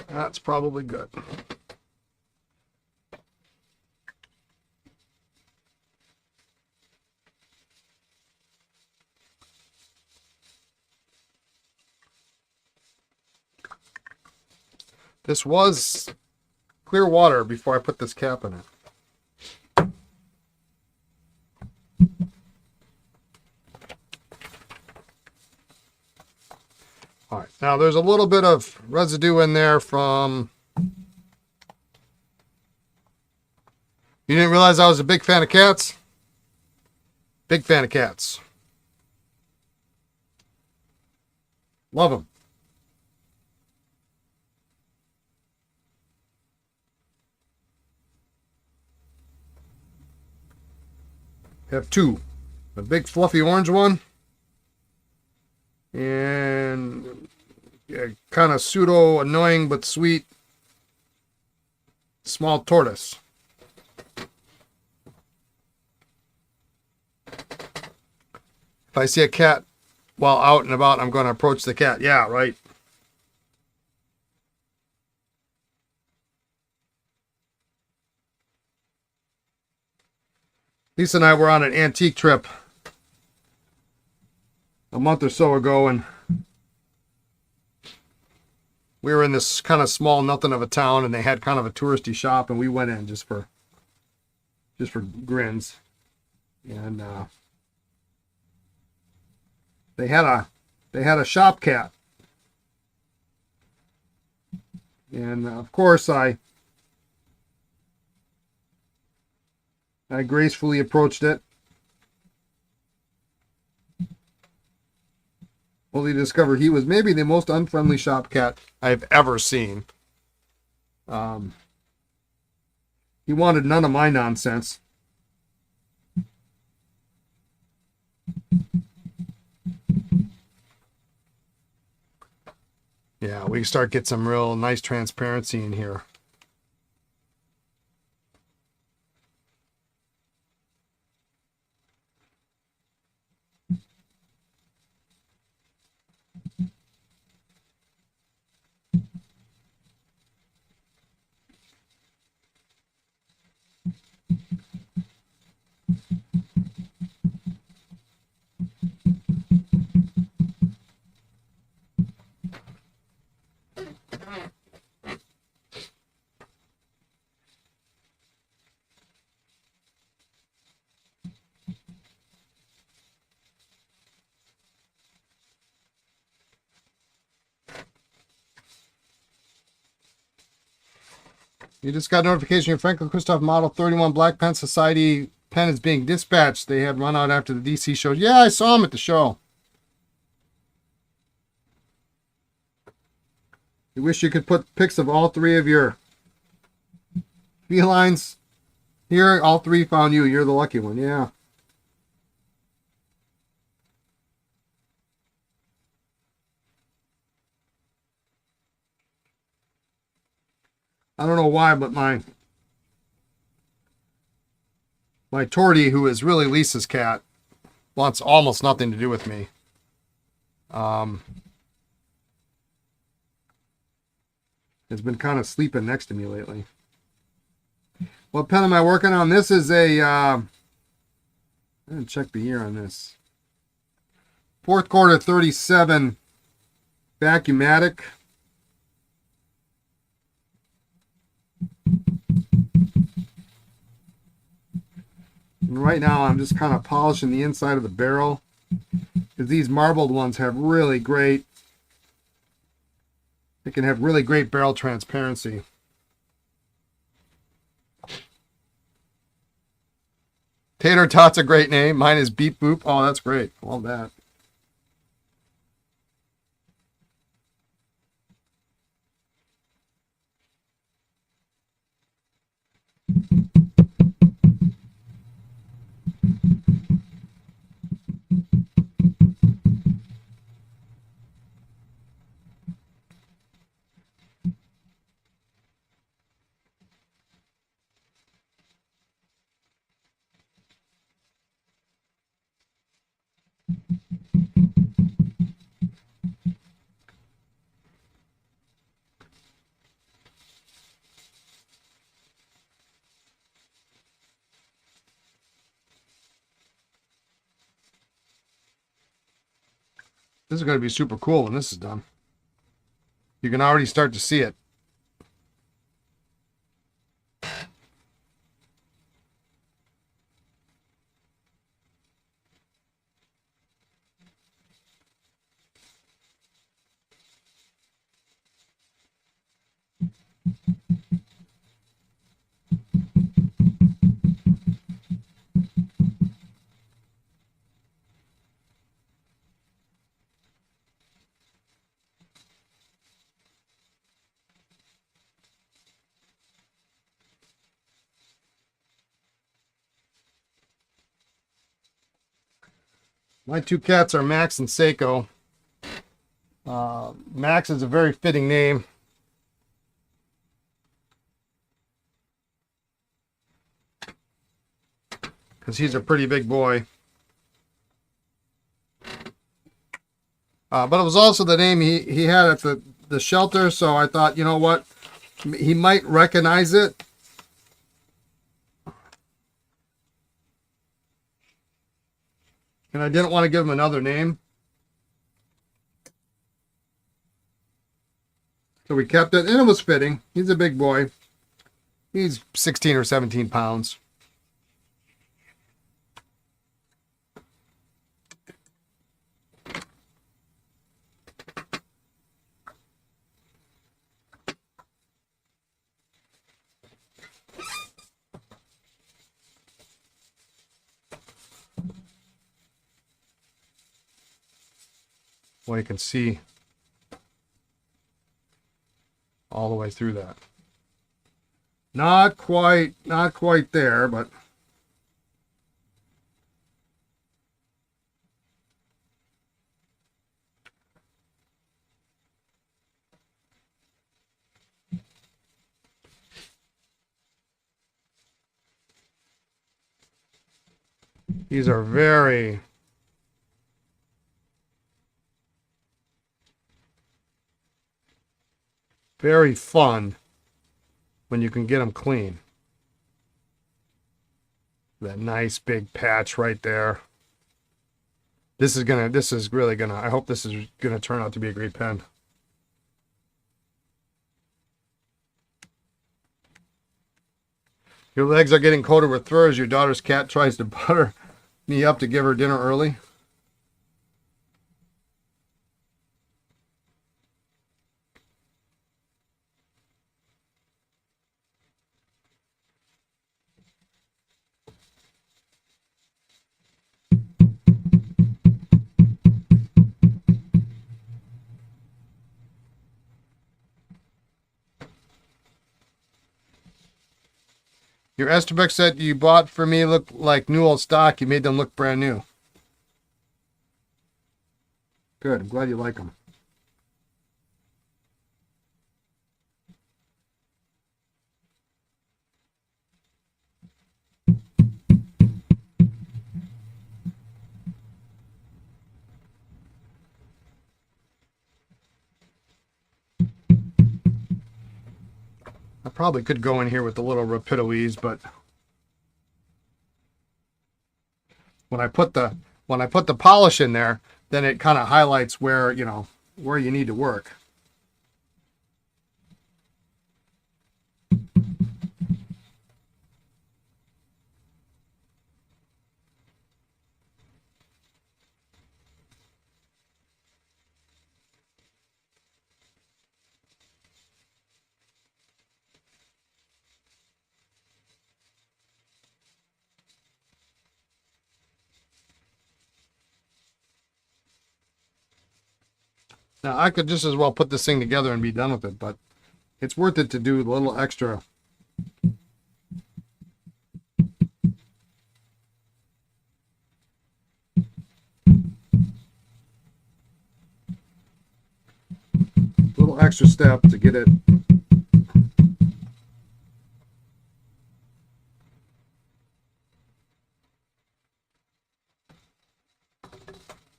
that's probably good. This was clear water before I put this cap in it. All right, now there's a little bit of residue in there from... You didn't realize I was a big fan of cats? Big fan of cats. Love them. Have two. A big fluffy orange one. And a kind of pseudo annoying but sweet small tortoise. If I see a cat while out and about, I'm going to approach the cat. Yeah, right. Lisa and I were on an antique trip a month or so ago, and we were in this kind of small nothing of a town, and they had kind of a touristy shop, and we went in just for grins. And they had a shop cat, and of course I gracefully approached it, only to discover he was maybe the most unfriendly shop cat I've ever seen. He wanted none of my nonsense. Yeah, we start get some real nice transparency in here. You just got notification your Franklin Christoph Model 31 Black Pen Society pen is being dispatched. They had run out after the DC show. Yeah, I saw him at the show. You wish you could put pics of all three of your felines here. All three found you. You're the lucky one. Yeah. I don't know why, but my Tortie, who is really Lisa's cat, wants almost nothing to do with me. Has been kind of sleeping next to me lately. What pen am I working on? This is a I'm gonna check the year on this. Fourth quarter 37 Vacumatic. And right now I'm just kind of polishing the inside of the barrel, because these marbled ones have really great, they can have really great barrel transparency. Tater Tot's a great name. Mine is Beep Boop. Oh, that's great. Love that. This is going to be super cool when this is done. You can already start to see it. My two cats are Max and Seiko. Max is a very fitting name. Because he's a pretty big boy. But it was also the name he had at the shelter, so I thought, you know what? He might recognize it. And I didn't want to give him another name. So we kept it, and it was fitting. He's a big boy. He's 16 or 17 pounds. Well, you can see all the way through that. Not quite there, but these are very fun when you can get them clean. That nice big patch right there. This is really gonna, I hope this is gonna turn out to be a great pen. Your legs are getting coated with fur as your daughter's cat tries to butter me up to give her dinner early. Your esterbrook set you bought for me look like new old stock. You made them look brand new. Good. I'm glad you like them. I probably could go in here with a little Rapidoise, but when I put the polish in there, then it kind of highlights where, you know, where you need to work. Now, I could just as well put this thing together and be done with it, but it's worth it to do a little extra. Little extra step to get it.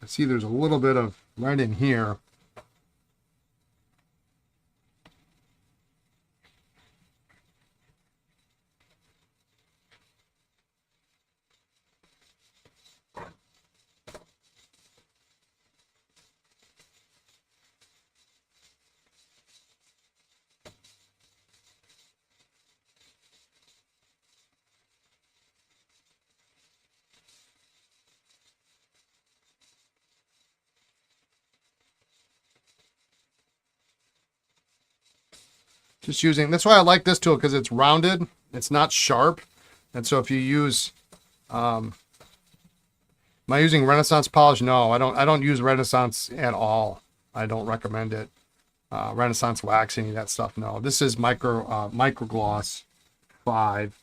I see there's a little bit of right in here. Just using, that's why I like this tool, because it's rounded, it's not sharp. And so if you use, am I using Renaissance polish? No, I don't use Renaissance at all. I don't recommend it. Renaissance wax, any of that stuff, no. This is micro gloss 5.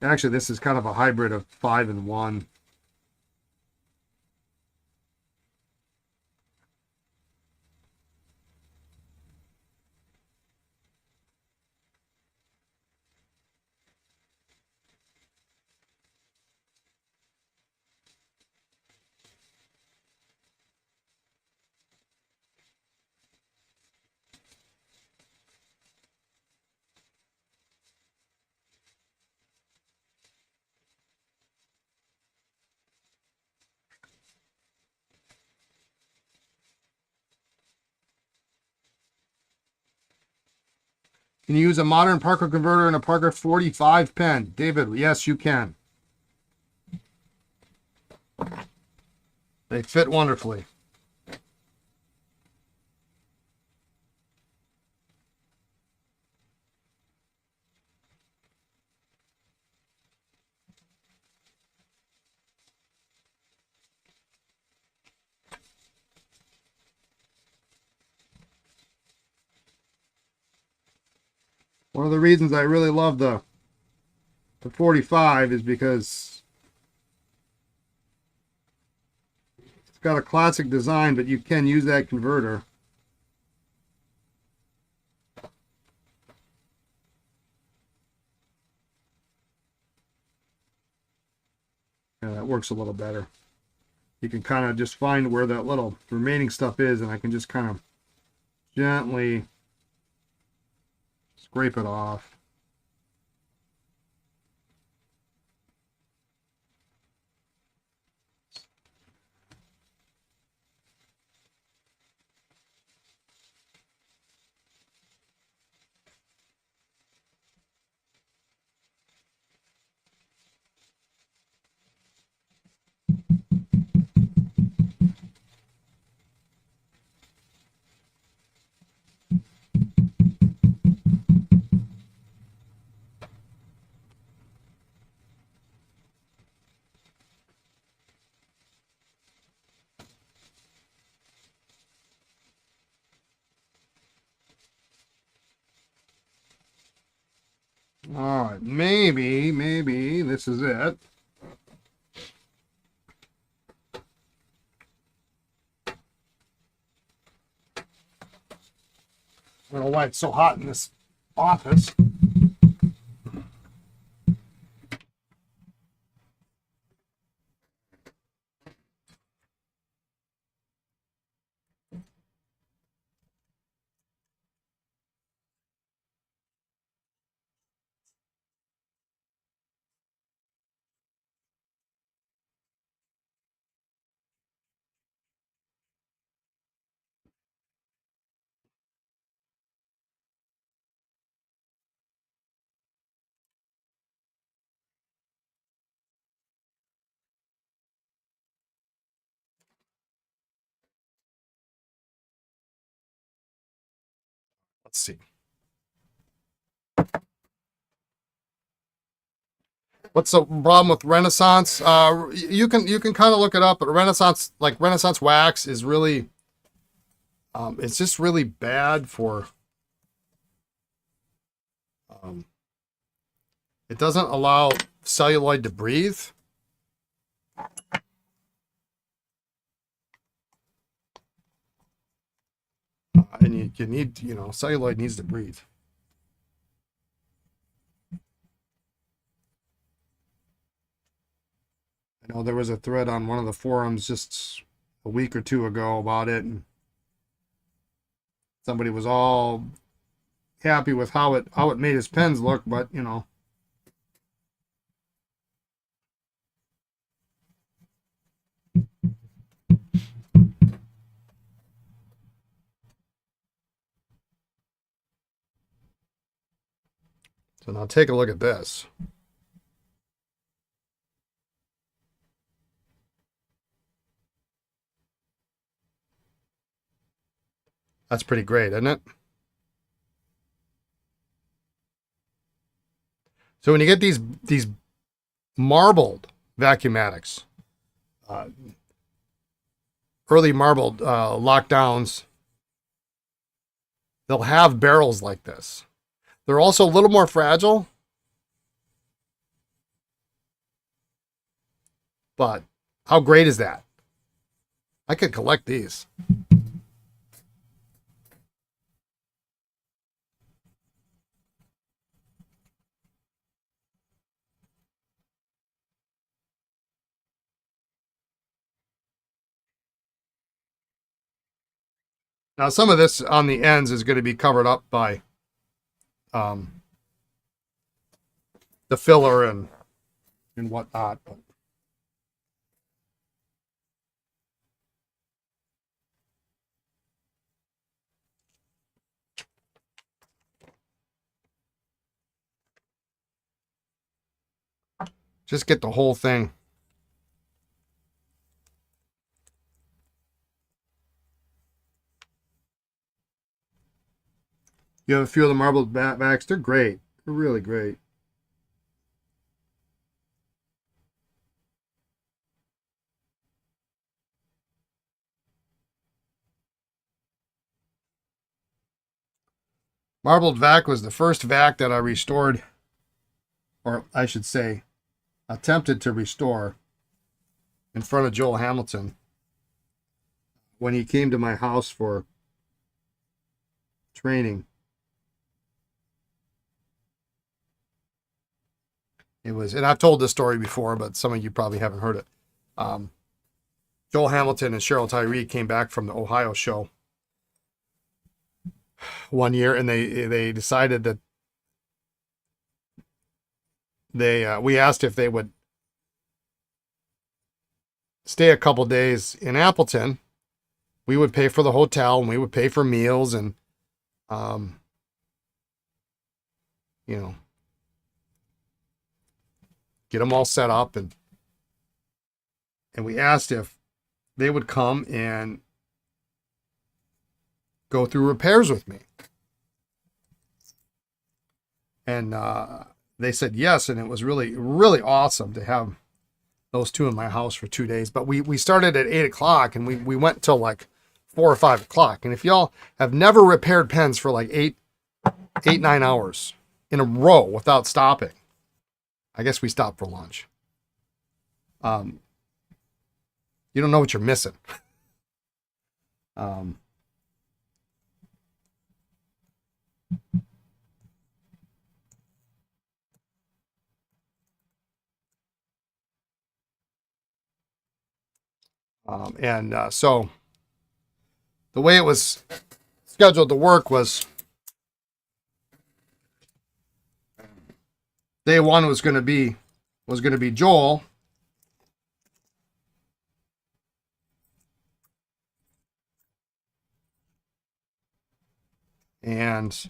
Actually, this is kind of a hybrid of 5 and 1. Can you use a modern Parker converter in a Parker 45 pen? David, yes, you can. They fit wonderfully. One of the reasons I really love the 45 is because it's got a classic design, but you can use that converter. Yeah, that works a little better. You can kind of just find where that little remaining stuff is, and I can just kind of gently scrape it off. All right, maybe this is it. I don't know why it's so hot in this office. Let's see. What's the problem with Renaissance? You can kind of look it up, but Renaissance, like Renaissance wax, is really it's just really bad for. Um, it doesn't allow celluloid to breathe. And you need, celluloid needs to breathe. I know there was a thread on one of the forums just a week or two ago about it, and somebody was all happy with how it made his pens look, but So now take a look at this. That's pretty great, isn't it? So when you get these marbled Vacumatics, uh, early marbled lockdowns, they'll have barrels like this. They're also a little more fragile. But how great is that? I could collect these. Now, some of this on the ends is going to be covered up by the filler and whatnot. But just get the whole thing. You have a few of the marbled backs. They're great. They're really great. Marbled vac was the first vac that I restored, or I should say, attempted to restore in front of Joel Hamilton when he came to my house for training. It was, and I've told this story before, but some of you probably haven't heard it. Joel Hamilton and Cheryl Tyree came back from the Ohio show one year, and they decided that we asked if they would stay a couple days in Appleton. We would pay for the hotel and we would pay for meals and get them all set up, and we asked if they would come and go through repairs with me. And they said yes, and it was really, really awesome to have those two in my house for 2 days. But we started at 8 o'clock, and we went till like 4 or 5 o'clock. And if y'all have never repaired pens for like 9 hours in a row without stopping, I guess we stopped for lunch. You don't know what you're missing. So the way it was scheduled to work was day one was going to be Joel. And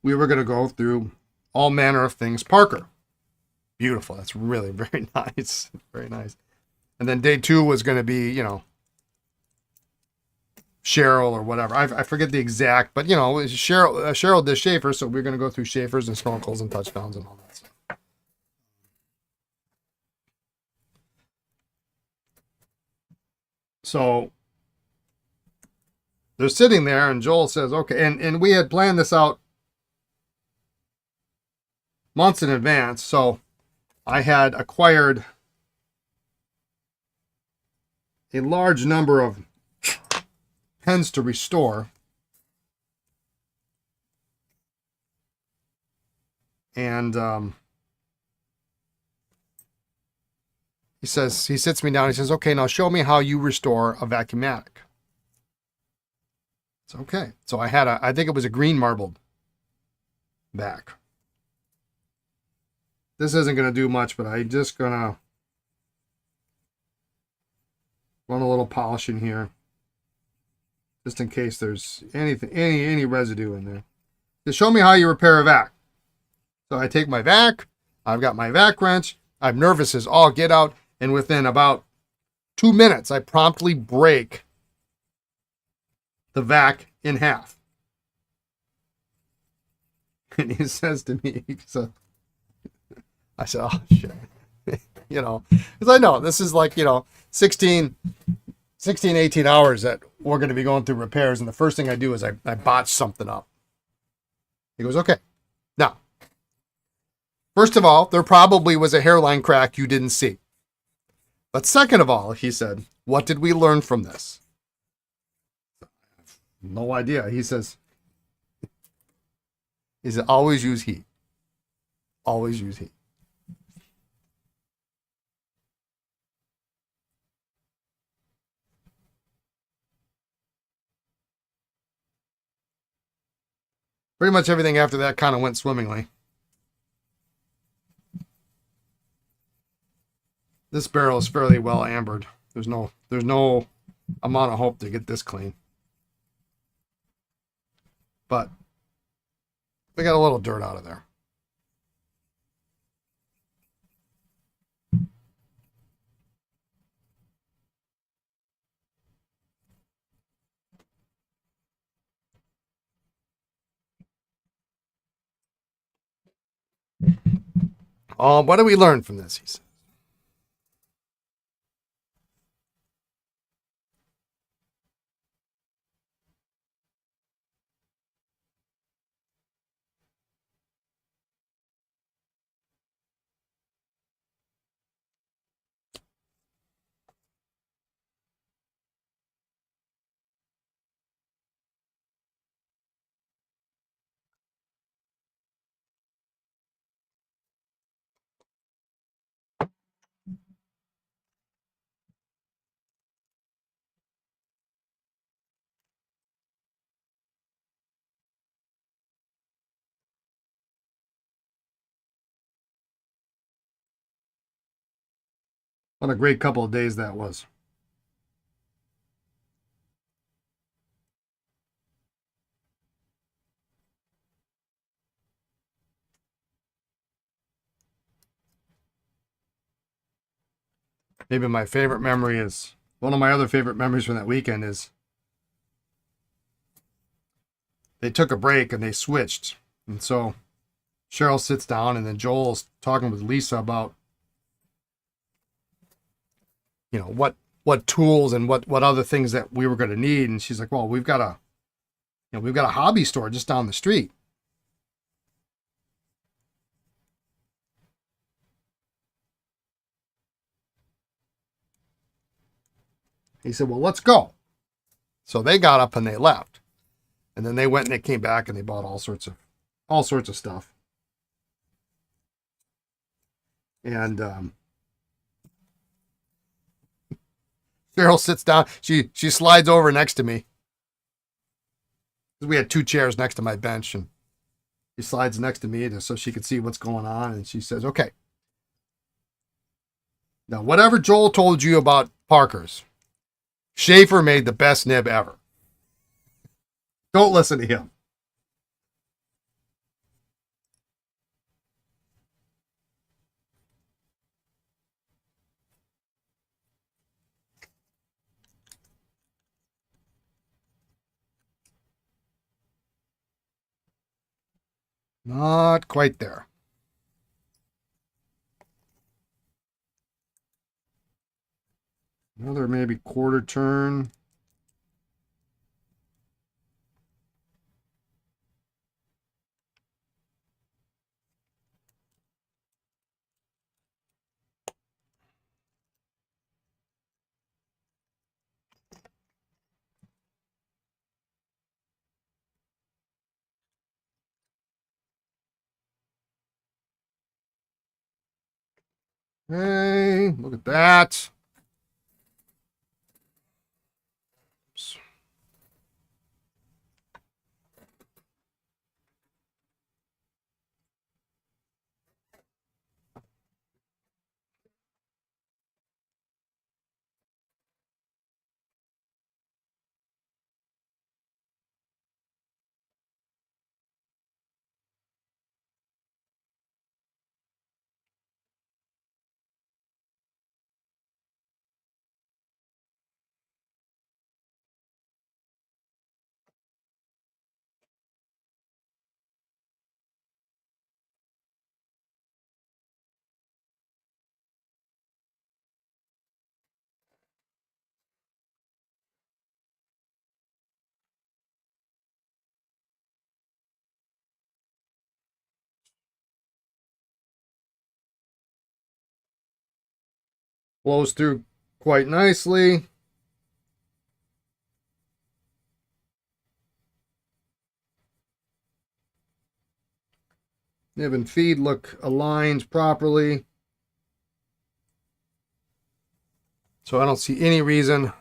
we were going to go through all manner of things Parker. Beautiful. That's really very nice. Very nice. And then day two was going to be, Cheryl or whatever. I forget the exact, but Cheryl did Schaefer, so we're going to go through Schaefers and snorkels and touchdowns and all that stuff. So they're sitting there, and Joel says, okay, and we had planned this out months in advance, so I had acquired a large number of pens to restore. And he sits me down, he says, okay, now show me how you restore a Vacuumatic. It's okay. So I think it was a green marbled back. This isn't going to do much, but I'm just going to run a little polish in here, just in case there's any residue in there. Just show me how you repair a vac. So I take my vac, I've got my vac wrench, I'm nervous as all get out, and within about 2 minutes, I promptly break the vac in half. And he says to me, I said, oh shit. Because I know this is like, 16, 18 hours that we're going to be going through repairs. And the first thing I do is I botch something up. He goes, okay. Now, first of all, there probably was a hairline crack you didn't see. But second of all, he said, what did we learn from this? No idea. He said, always use heat. Always use heat. Pretty much everything after that kind of went swimmingly. This barrel is fairly well ambered. There's no amount of hope to get this clean. But we got a little dirt out of there. What did we learn from this? He said. What a great couple of days that was. Maybe my favorite memory is one of my other favorite memories from that weekend is they took a break and they switched. And so Cheryl sits down and then Joel's talking with Lisa about, what tools and what other things that we were going to need. And she's like, well, we've got a hobby store just down the street. He said, well, let's go. So they got up and they left. And then they went and they came back and they bought all sorts of stuff. And Cheryl sits down. She slides over next to me. We had two chairs next to my bench, and she slides next to me so she could see what's going on. And she says, okay, now whatever Joel told you about Parker's, Schaefer made the best nib ever. Don't listen to him. Not quite there. Another maybe quarter turn. Hey, look at that. Oops. Flows through quite nicely. Nib and feed look aligned properly. So I don't see any reason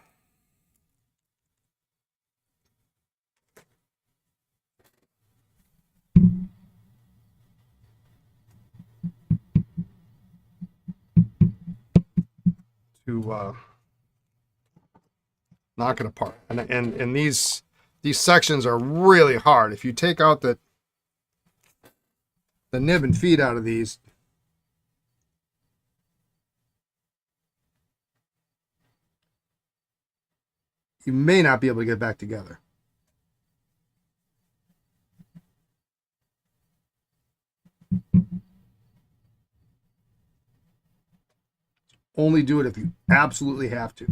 to knock it apart. And these sections are really hard. If you take out the nib and feed out of these, you may not be able to get back together. Only do it if you absolutely have to.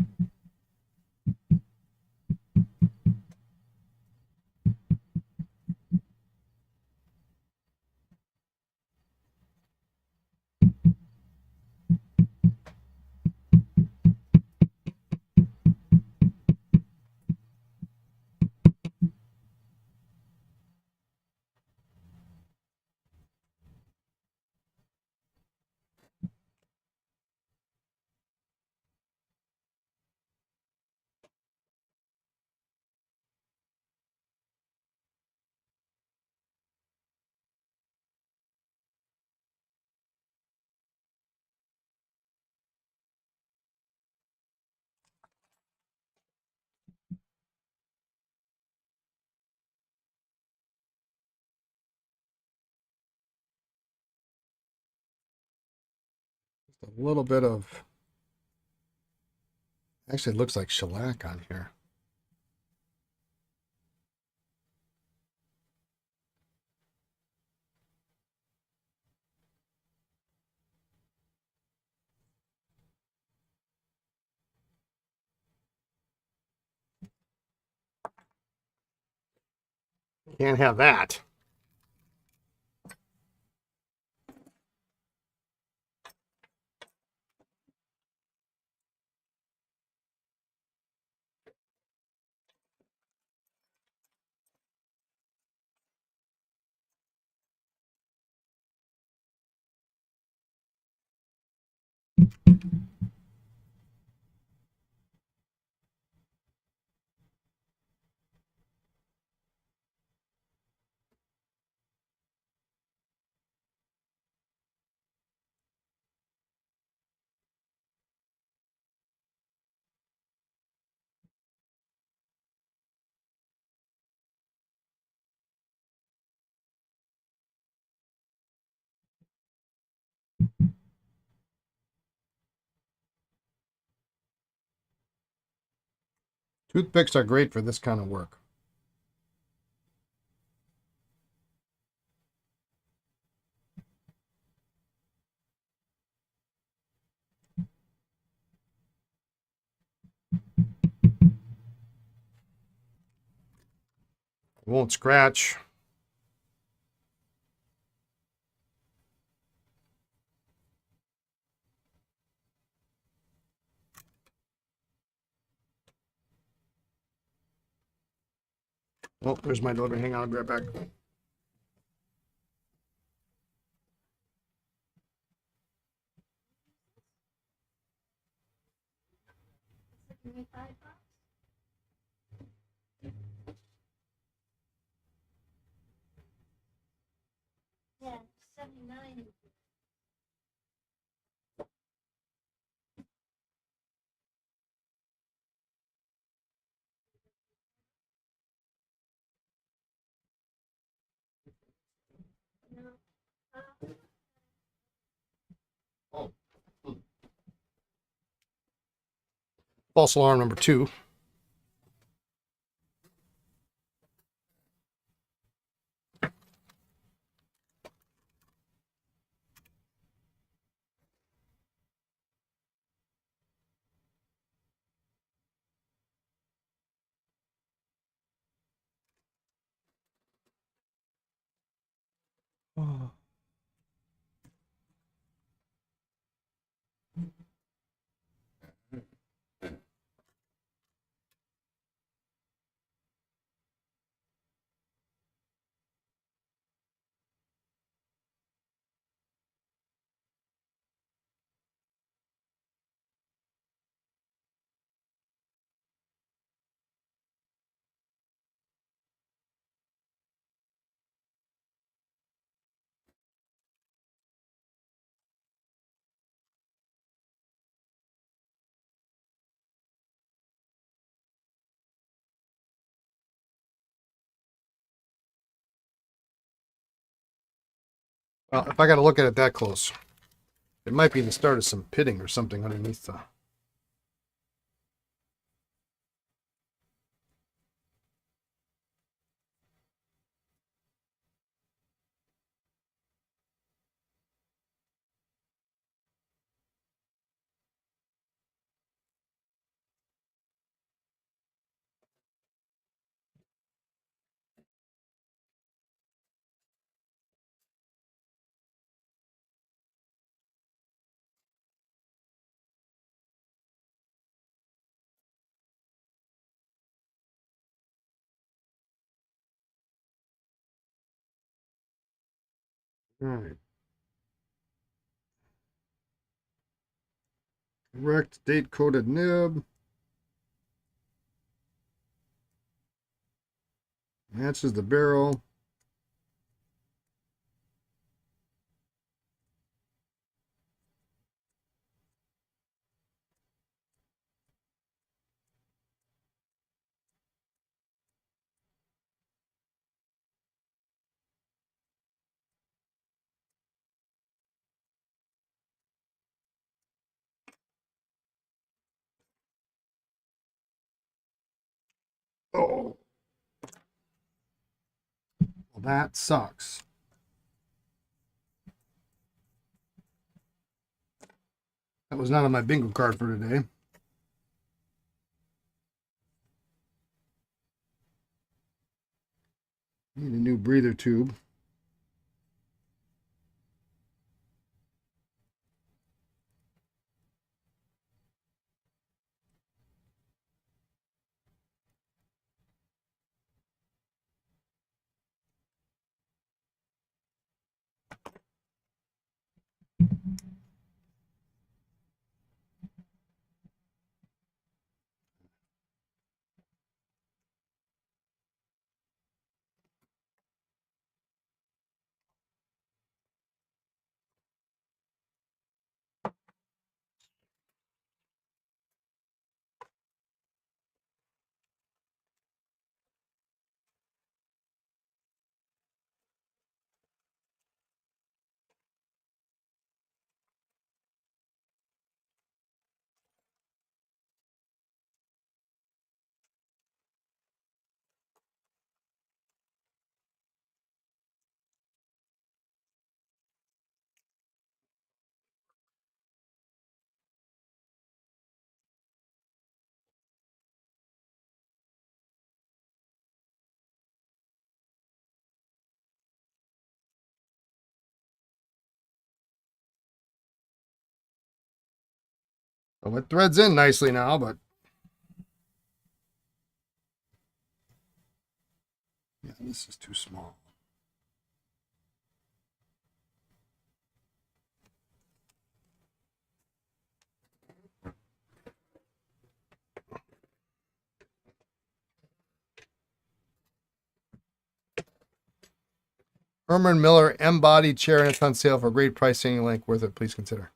Just a little bit of, actually it looks like shellac on here. Can't have that. Toothpicks are great for this kind of work. It won't scratch. Oh, there's my delivery. Hang on, I'll be right back. $5. Yeah, 79. No. Oh. False alarm number 2. Oh. Well, if I got to look at it that close, it might be the start of some pitting or something underneath the... All right. Correct date-coded nib. Matches the barrel. Oh, well, that sucks. That was not on my bingo card for today. Need a new breather tube. Well, it threads in nicely now, but yeah, this is too small. Herman Miller M-Body chair, and it's on sale for a great pricing. Link worth it. Please consider.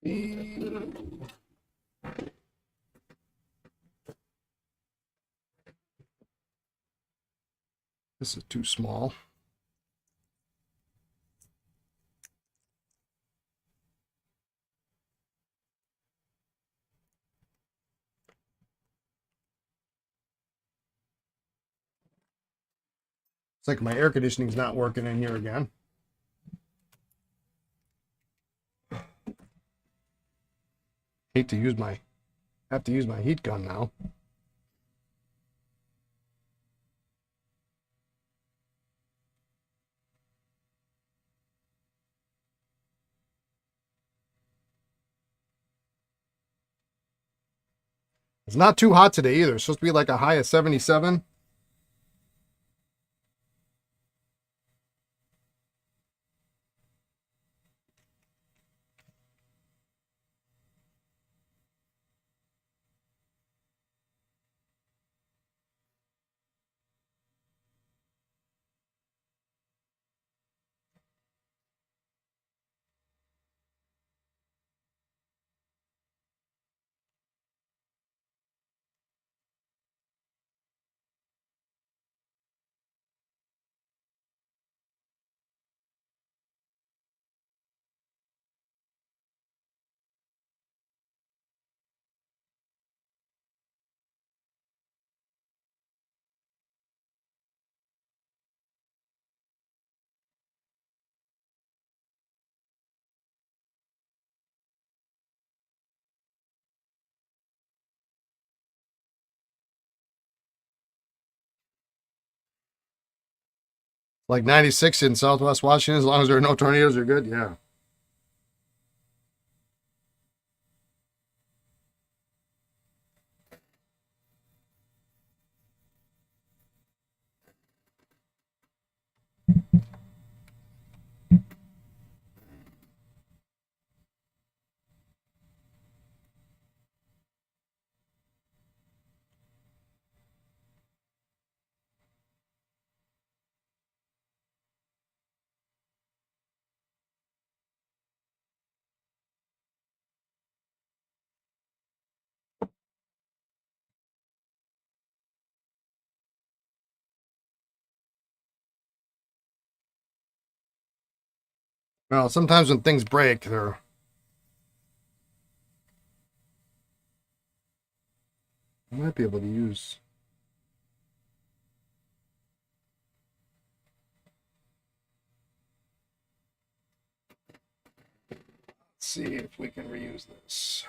This is too small. It's like my air conditioning's not working in here again. Have to use my heat gun now. It's not too hot today either. It's supposed to be like a high of 77. Like 96 in Southwest Washington, as long as there are no tornadoes, you're good. Yeah. Well, sometimes when things break, they're. I might be able to use. Let's see if we can reuse this.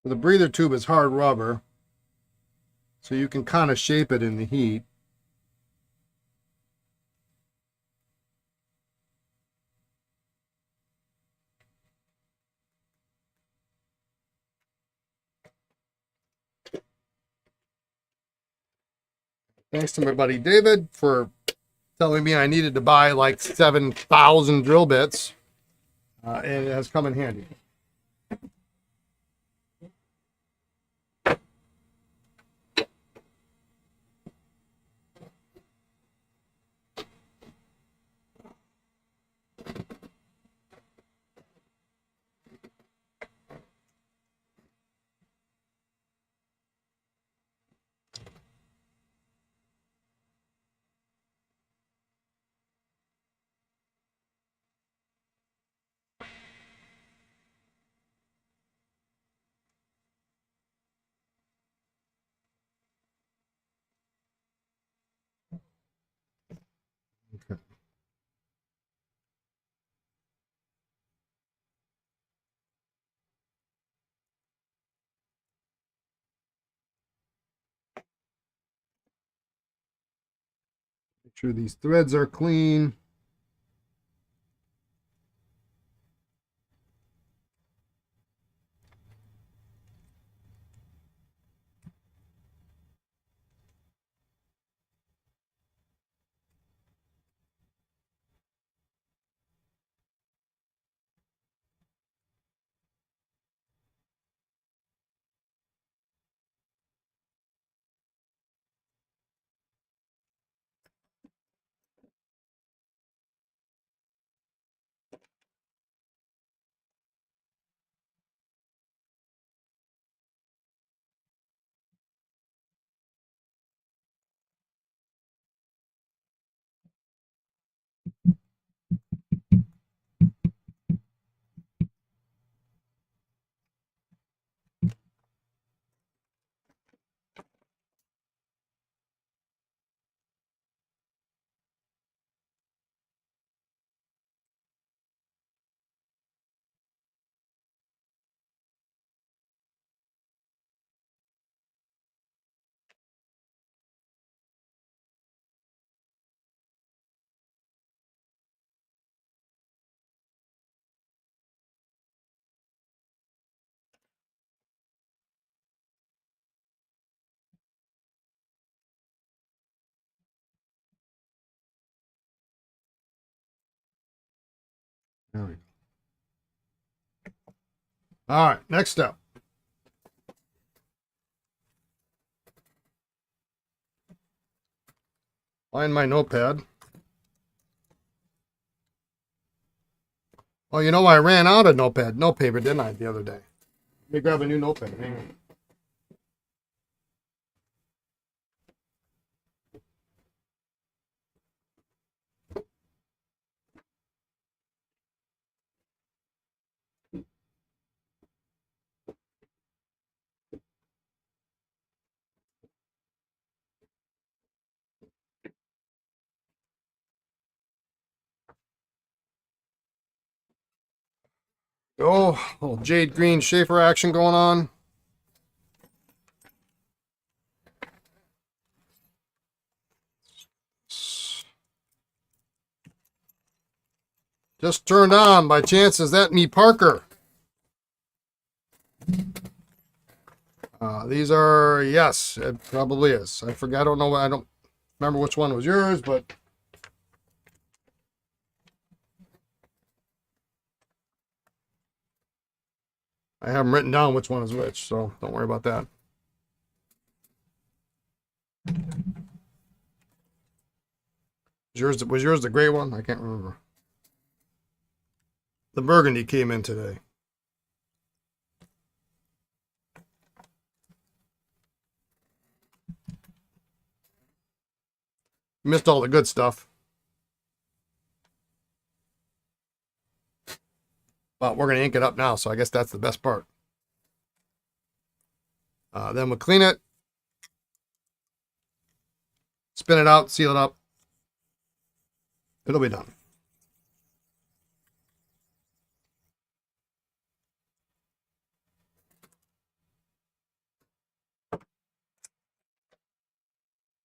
The breather tube is hard rubber, so you can kind of shape it in the heat. Thanks to my buddy David for telling me I needed to buy like 7,000 drill bits, and it has come in handy. Okay. Make sure these threads are clean. There we go. All right, next step. Find my notepad. Oh, you know, I ran out of note paper, didn't I, the other day? Let me grab a new notepad. Hang on. Oh, little jade green Schaefer action going on. Just turned on by chance. Is that me, Parker? These are, yes, it probably is. I forgot. I don't know. I don't remember which one was yours, but I have them written down which one is which, so don't worry about that. Was yours the gray one? I can't remember. The burgundy came in today. Missed all the good stuff. But we're going to ink it up now, so I guess that's the best part. Then we'll clean it, spin it out, seal it up. It'll be done.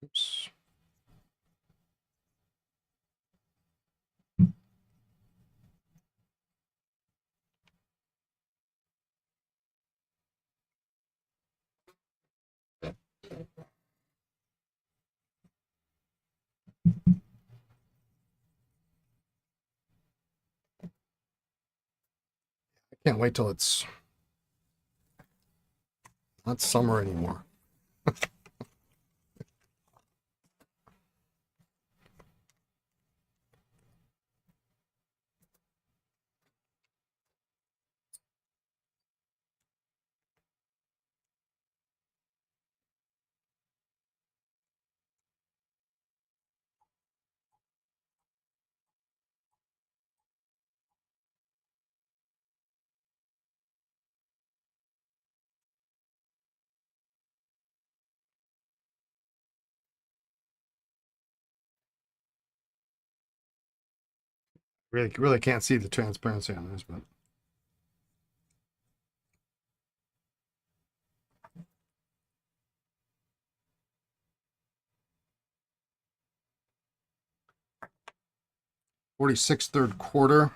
Oops. I can't wait till it's not summer anymore. Really can't see the transparency on this, but 46 third quarter.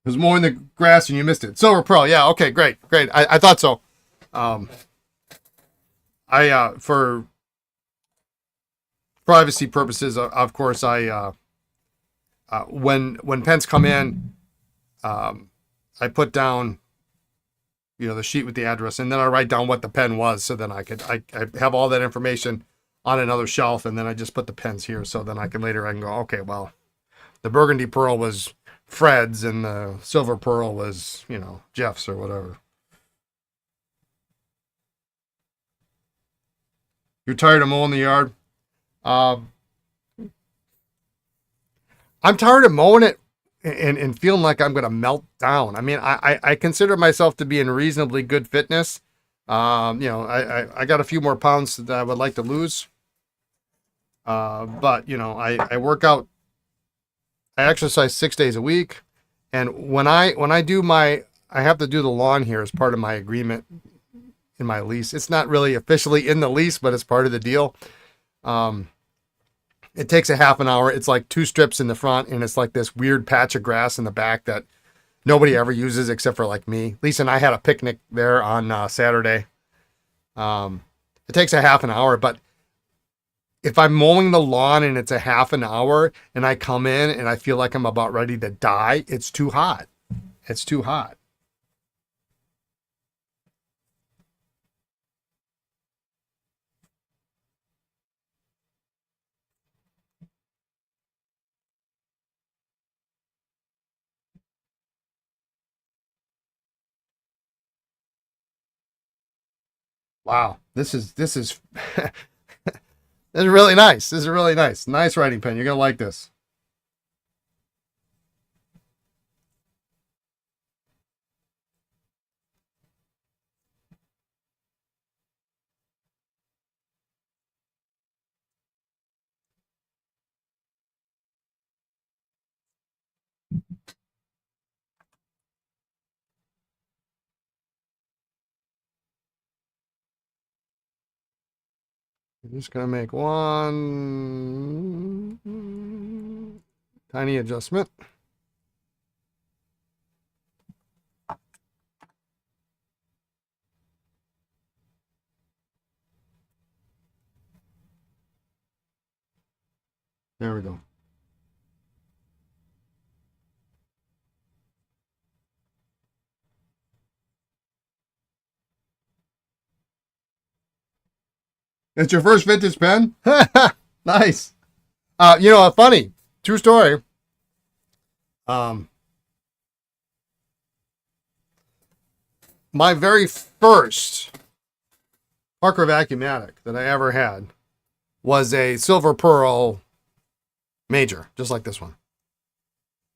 It was mowing the grass and you missed it. Silver Pearl. Yeah. Okay. Great. Great. I thought so. Um, for privacy purposes, of course, when pens come in, I put down, the sheet with the address, and then I write down what the pen was, so then I have all that information on another shelf, and then I just put the pens here, so then I can go, okay, well, the Burgundy Pearl was Fred's, and the Silver Pearl was, Jeff's or whatever. You're tired of mowing the yard? Um, I'm tired of mowing it and feeling like I'm going to melt down. I mean, I consider myself to be in reasonably good fitness. I got a few more pounds that I would like to lose. But I work out. I exercise 6 days a week, and when I do I have to do the lawn here as part of my agreement in my lease. It's not really officially in the lease, but it's part of the deal. Um, it takes a half an hour. It's like 2 strips in the front, and it's like this weird patch of grass in the back that nobody ever uses except for like me. Lisa and I had a picnic there on Saturday. It takes a half an hour, but if I'm mowing the lawn and it's a half an hour and I come in and I feel like I'm about ready to die, it's too hot. It's too hot. Wow. This is this is really nice. This is really nice. Nice writing pen. You're gonna like this. I'm just gonna make one tiny adjustment. There we go. It's your first vintage pen? Nice. Funny. True story. Um, my very first Parker Vacumatics that I ever had was a Silver Pearl Major, just like this one.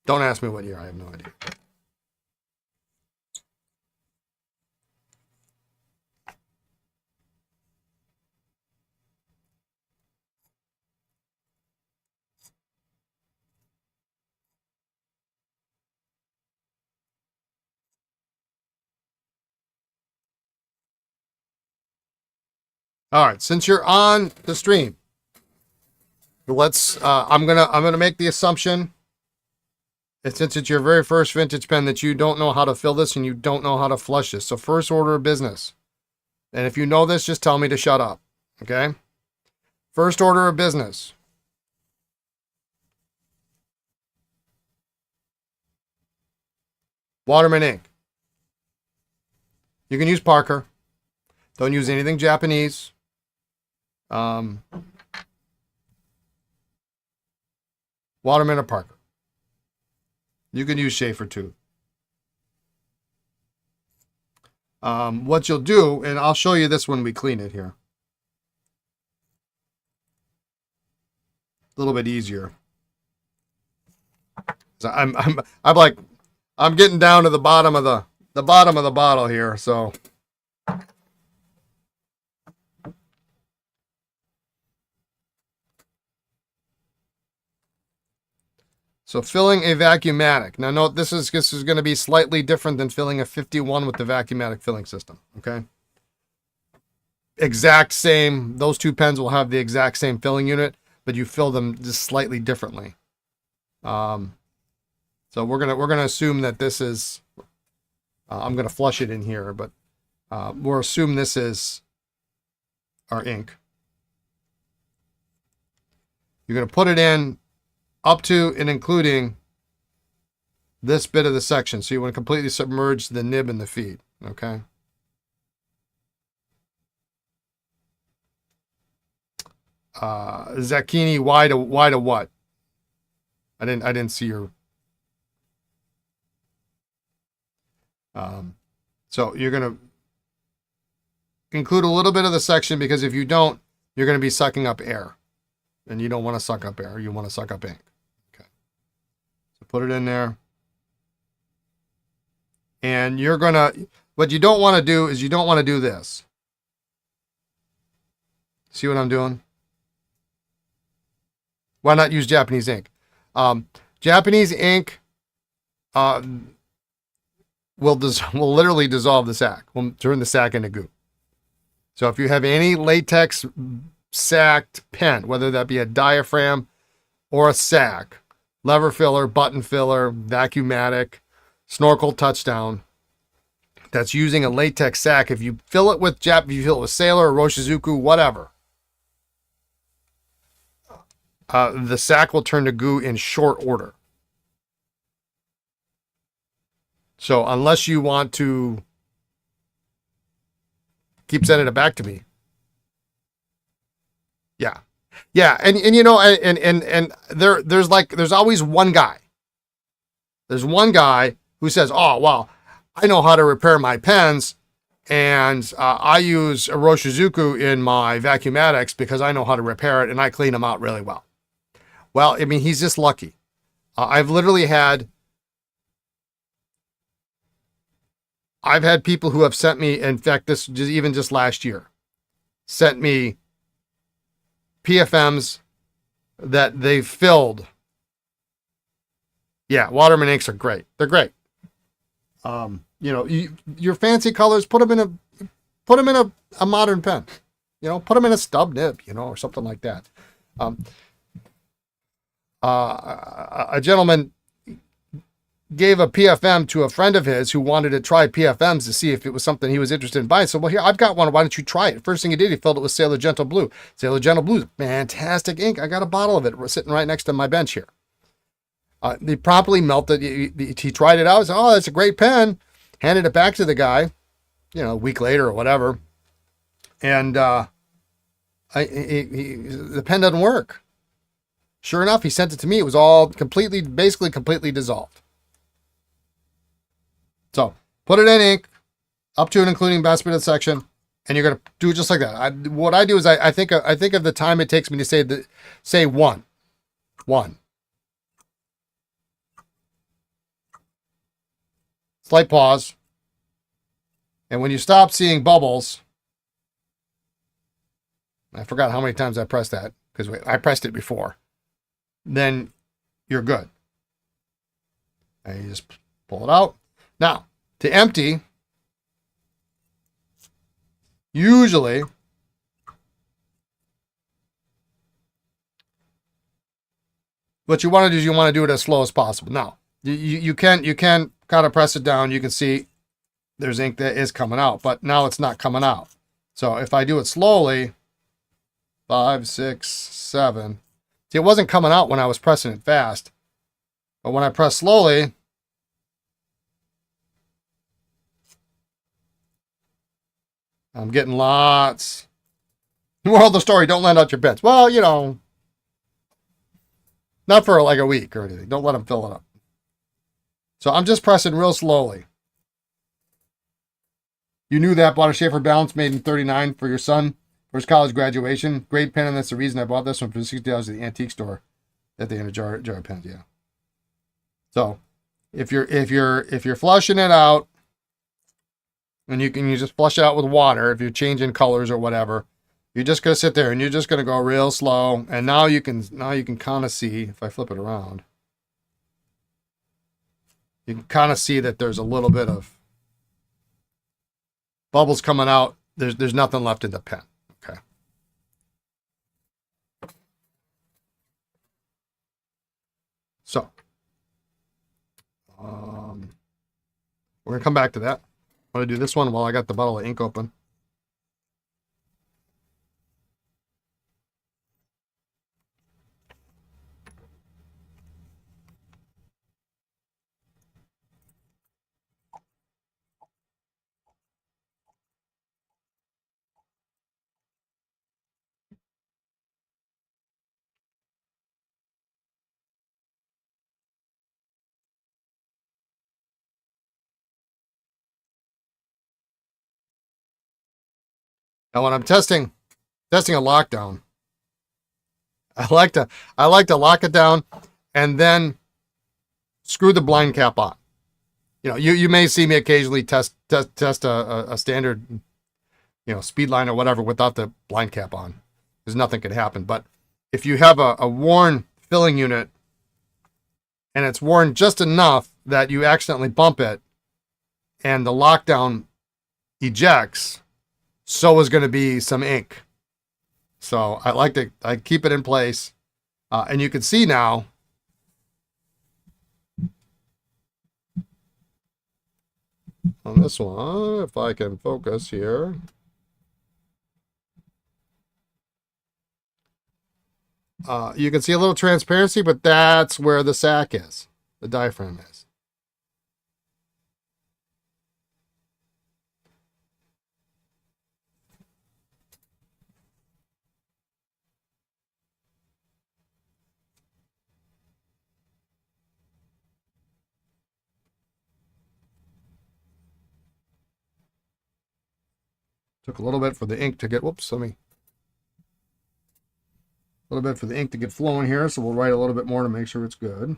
Don't ask me what year. I have no idea. All right, since you're on the stream, let's. I'm gonna make the assumption that since it's your very first vintage pen that you don't know how to fill this and you don't know how to flush this. So first order of business, and if you know this, just tell me to shut up. Okay. First order of business. Waterman ink. You can use Parker. Don't use anything Japanese. Waterman or Parker. You can use Schaefer too. What you'll do, and I'll show you this when we clean it here. A little bit easier. So I'm getting down to the bottom of the bottle here, so. So filling a Vacuumatic. Now note this is going to be slightly different than filling a 51 with the Vacuumatic filling system. Okay. Exact same. Those two pens will have the exact same filling unit, but you fill them just slightly differently. So we're gonna assume that this is. I'm gonna flush it in here, but we'll assume this is our ink. You're gonna put it in up to and including this bit of the section. So you want to completely submerge the nib and the feed. Okay. Zacchini, why to what? I didn't see your. So you're gonna include a little bit of the section because if you don't, you're gonna be sucking up air, and you don't want to suck up air. You want to suck up ink. Okay. So put it in there, and you're gonna. What you don't want to do is you don't want to do this. See what I'm doing? Why not use Japanese ink? Japanese ink will literally dissolve the sac. Will turn the sac into goo. So if you have any latex sacked pen, whether that be a diaphragm or a sac, lever filler, button filler, Vacuumatic, snorkel touchdown, that's using a latex sac, if you fill it with if you fill it with Sailor or Roshizuku, whatever, the sac will turn to goo in short order. So unless you want to keep sending it back to me. Yeah. Yeah. And you know, and there's always one guy. There's one guy who says, oh, well, I know how to repair my pens. And I use a Roshizuku in my Vacuumatics because I know how to repair it and I clean them out really well. Well, I mean, he's just lucky. I've had people who have sent me, in fact, just last year, sent me PFMs that they've filled. Yeah, Waterman inks are great. They're great. You know, your fancy colors, put them in a modern pen. You know, put them in a stub nib, you know, or something like that. A gentleman gave a PFM to a friend of his who wanted to try PFMs to see if it was something he was interested in buying. So, well, here, I've got one. Why don't you try it? First thing he did, he filled it with Sailor Gentle Blue. Sailor Gentle Blue is fantastic ink. I got a bottle of it sitting right next to my bench here. He promptly melted. He tried it out. He said, oh, that's a great pen. Handed it back to the guy, you know, a week later or whatever. And the pen doesn't work. Sure enough, he sent it to me. It was all basically completely dissolved. So put it in ink, up to and including best bit of the section, and you're gonna do it just like that. What I do is I think of the time it takes me to say one. Slight pause, and when you stop seeing bubbles, I forgot how many times I pressed that because I pressed it before. Then you're good. And you just pull it out. Now, to empty, usually what you want to do is you want to do it as slow as possible. Now, you can kind of press it down. You can see there's ink that is coming out, but now it's not coming out. So if I do it slowly, 5, 6, 7. See, it wasn't coming out when I was pressing it fast. But when I press slowly, I'm getting lots. Moral of the story, don't lend out your pens. Well, you know, not for like a week or anything. Don't let them fill it up. So I'm just pressing real slowly. You knew that, bought a Schaefer Balance made in 39 for your son for his college graduation. Great pen, and that's the reason I bought this one for $60 at the antique store at the end of jar of pens, yeah. So if you're flushing it out, and you just flush it out with water if you're changing colors or whatever, you're just gonna sit there and you're just gonna go real slow. And now you can kind of see, if I flip it around, you can kind of see that there's a little bit of bubbles coming out. There's nothing left in the pen. Okay. So we're gonna come back to that. I'm gonna do this one while I got the bottle of ink open. Now when I'm testing a lockdown, I like to lock it down and then screw the blind cap on. You know, you may see me occasionally test a standard, you know, speed line or whatever without the blind cap on, because nothing could happen. But if you have a worn filling unit and it's worn just enough that you accidentally bump it and the lockdown ejects, so is going to be some ink. So I keep it in place, and you can see now. On this one, if I can focus here. You can see a little transparency, but that's where the sac is, the diaphragm is. Took a little bit for the ink to get, a little bit for the ink to get flowing here, so we'll write a little bit more to make sure it's good.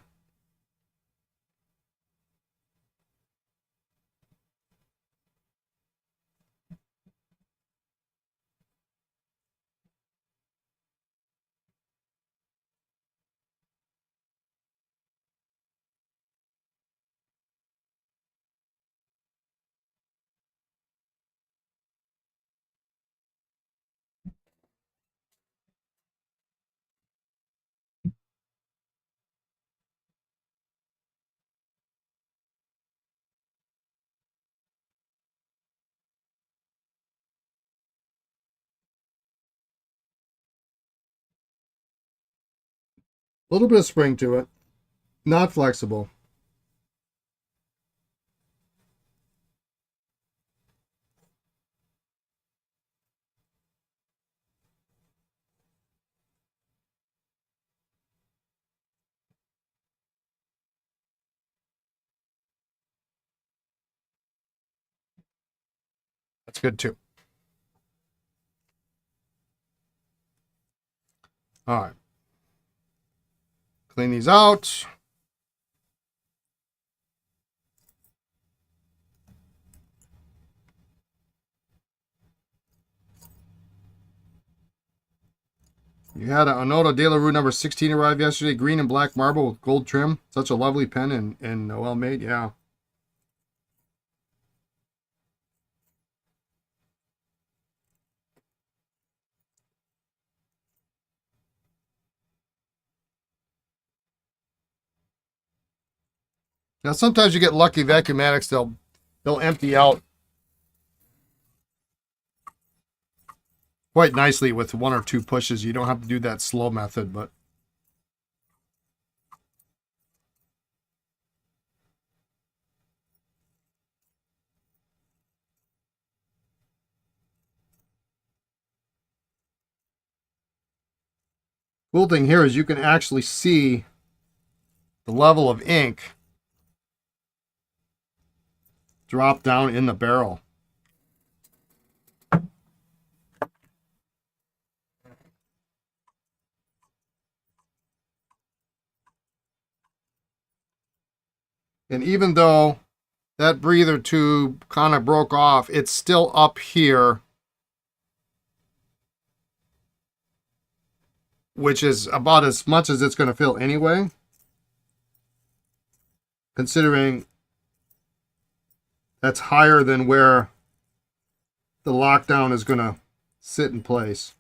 A little bit of spring to it, not flexible. That's good too. All right. Clean these out. You had a Onoda De La Rue number 16 arrive yesterday. Green and black marble with gold trim. Such a lovely pen and well made. Yeah. Now sometimes you get lucky Vacumatics, they'll empty out quite nicely with 1 or 2 pushes. You don't have to do that slow method, but cool thing here is you can actually see the level of ink drop down in the barrel. And even though that breather tube kind of broke off, it's still up here, which is about as much as it's going to fill anyway, considering that's higher than where the lockdown is going to sit in place.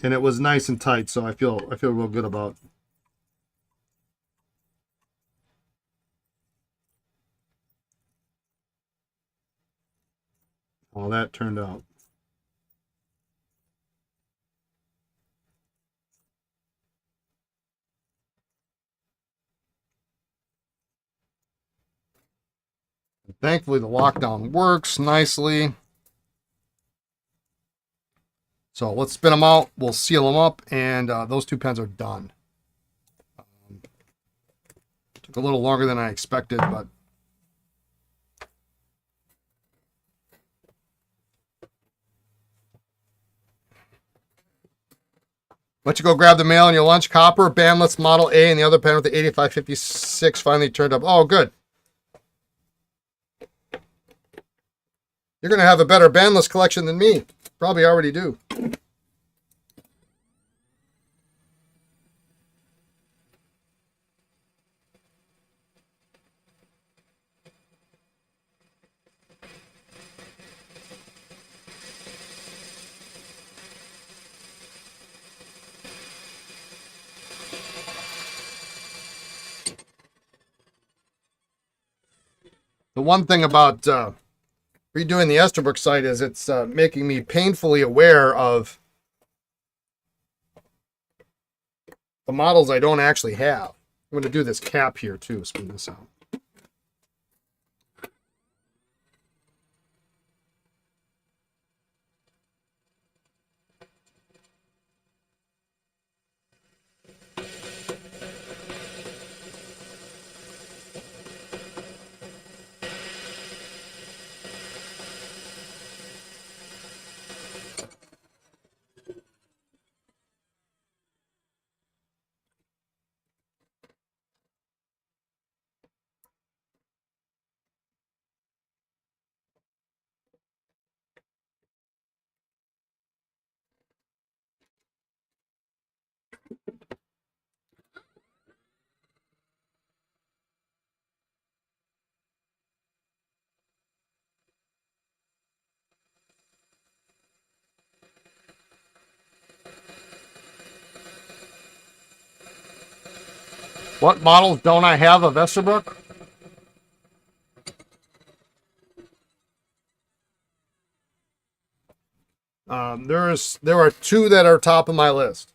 And it was nice and tight, so I feel real good about how that turned out. Thankfully, the lockdown works nicely. So let's spin them out. We'll seal them up, and those 2 pens are done. Took a little longer than I expected, but let you go grab the mail in your lunch. Copper, bandless Model A, and the other pen with the 8556 finally turned up. Oh, good. You're going to have a better bandless collection than me. Probably already do. The one thing about redoing the esterbrook site is it's making me painfully aware of the models I don't actually have. I'm going to do this cap here too, spin this out. What models don't I have of esterbrook? There are 2 that are top of my list.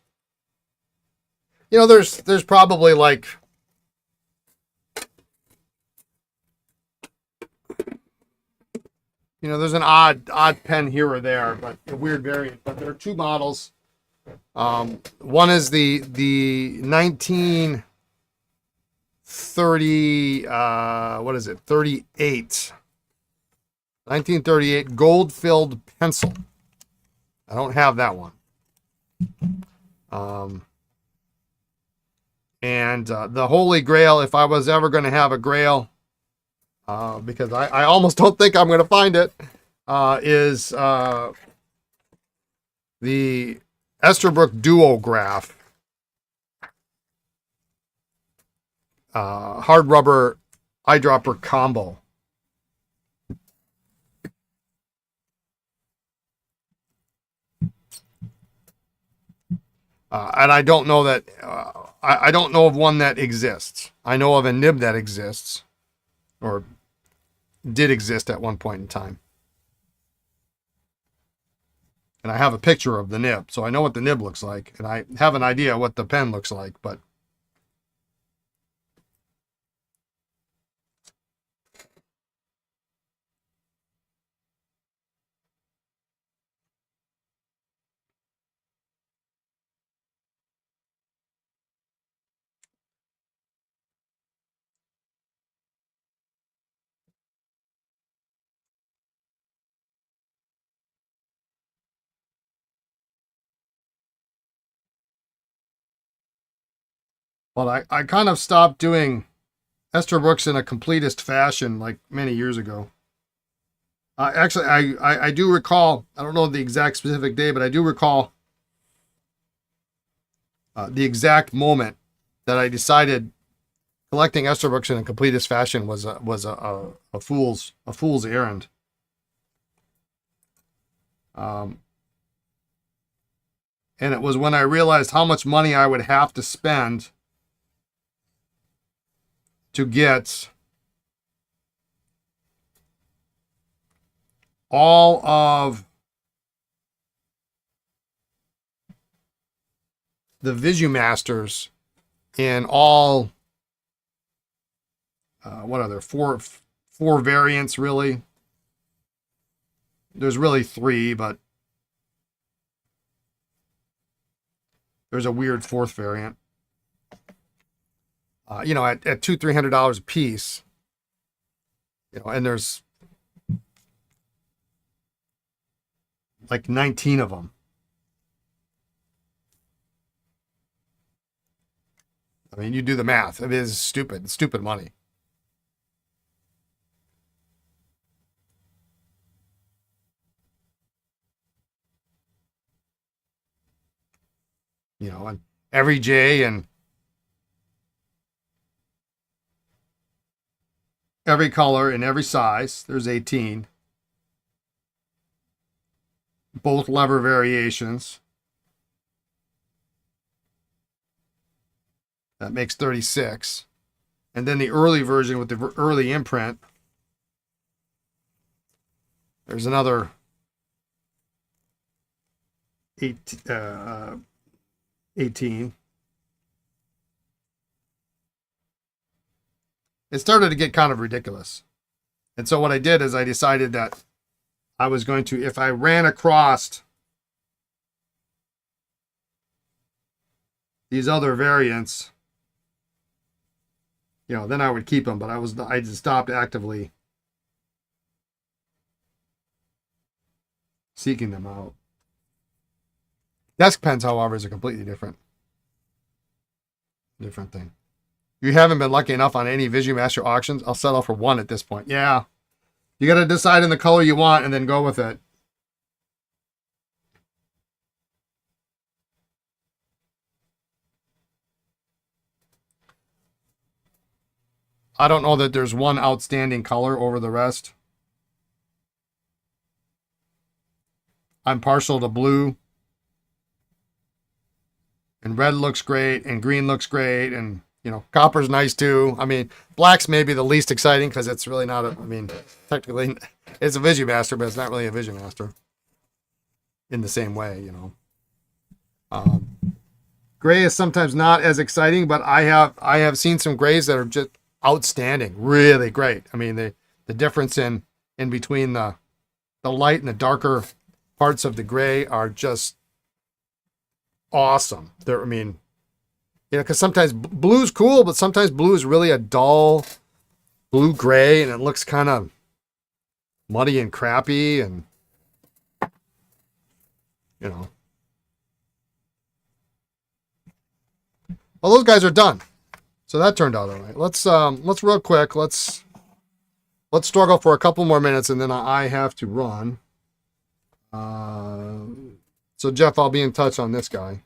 You know, there's probably like there's an odd pen here or there, but a weird variant. But there are 2 models. One is the 1930 what is it? 38. 1938 gold-filled pencil. I don't have that one. And the Holy Grail, if I was ever going to have a Grail, because I almost don't think I'm going to find it, is the Esterbrook Duograph hard rubber eyedropper combo. And I don't know that, I don't know of one that exists. I know of a nib that exists, or did exist at one point in time. And I have a picture of the nib, so I know what the nib looks like, and I have an idea what the pen looks like, but I kind of stopped doing Esterbrook's in a completist fashion like many years ago. Actually, I do recall, I don't know the exact specific day, but I do recall the exact moment that I decided collecting Esterbrook's in a completist fashion was a fool's errand. And it was when I realized how much money I would have to spend to get all of the Vacumasters in all, what are there, four variants really. There's really three, but there's a weird fourth variant. You know, at $200-300 a piece, you know, and there's like 19 of them. I mean, you do the math. It is stupid money. You know, and every J and every color in every size. There's 18. Both lever variations. That makes 36. And then the early version with the early imprint. There's another 18. It started to get kind of ridiculous. And so what I did is I decided that I was going to, if I ran across these other variants, you know, then I would keep them, but I just stopped actively seeking them out. Desk pens, however, is a completely different thing. You haven't been lucky enough on any Visumaster auctions. I'll settle for one at this point. Yeah. You got to decide on the color you want and then go with it. I don't know that there's one outstanding color over the rest. I'm partial to blue. And red looks great, and green looks great, and, you know, copper's nice too. I mean, black's maybe the least exciting because it's really not I mean, technically it's a Visumaster, but it's not really a Visumaster in the same way, you know. Gray is sometimes not as exciting, but I have seen some grays that are just outstanding, really great. I mean, the difference in between the light and the darker parts of the gray are just awesome. I mean, you know, because sometimes blue's cool, but sometimes blue is really a dull blue gray, and it looks kind of muddy and crappy, and, you know. Well, those guys are done, so that turned out all right. Let's real quick. Let's struggle for a couple more minutes, and then I have to run. So Jeff, I'll be in touch on this guy.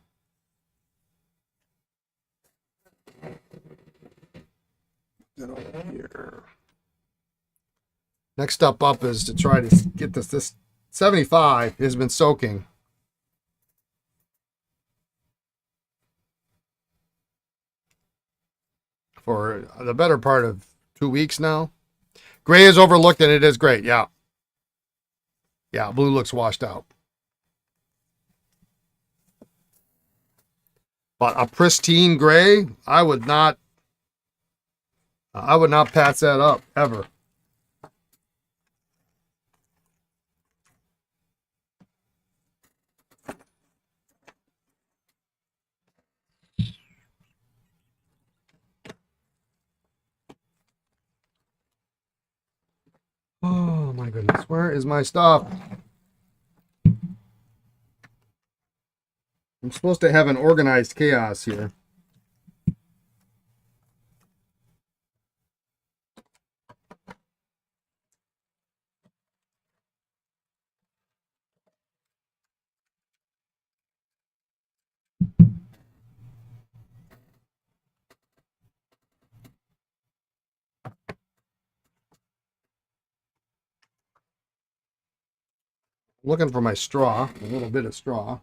Get over here. Next up is to try to get this 75 has been soaking. for the better part of 2 weeks now. Gray is overlooked and it is great. Yeah. Yeah, blue looks washed out. But a pristine gray, I would not patch that up ever. Oh my goodness, where is my stuff? I'm supposed to have an organized chaos here. Looking for my straw, a little bit of straw.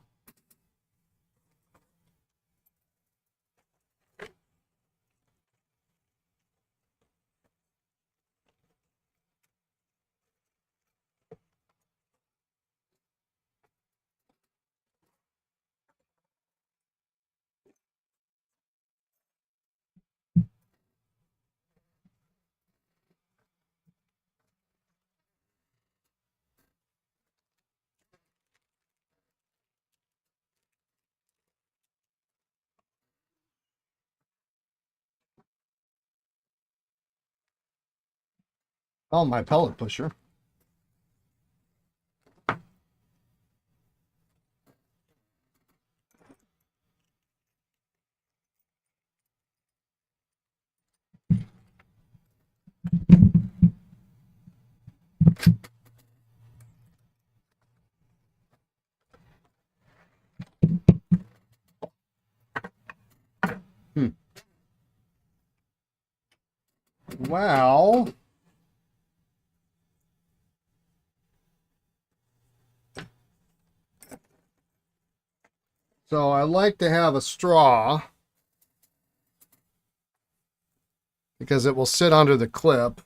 Oh, my pellet pusher. Well, so I like to have a straw because it will sit under the clip.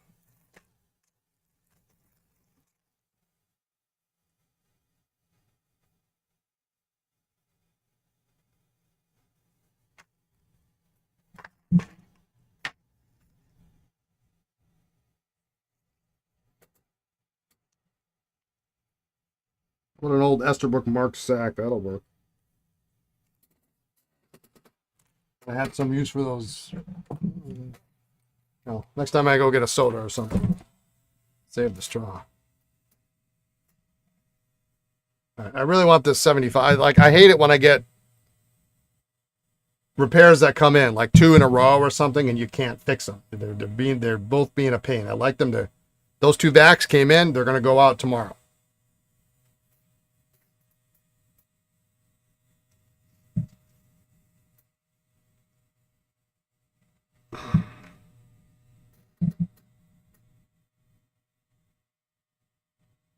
What an old esterbrook marked sack, that'll work. I had some use for those. Oh, next time I go get a soda or something, save the straw. I really want this 75. Like, I hate it when I get repairs that come in like 2 in a row or something and you can't fix them. They're both being a pain. I like them to. Those 2 vacs came in. They're going to go out tomorrow.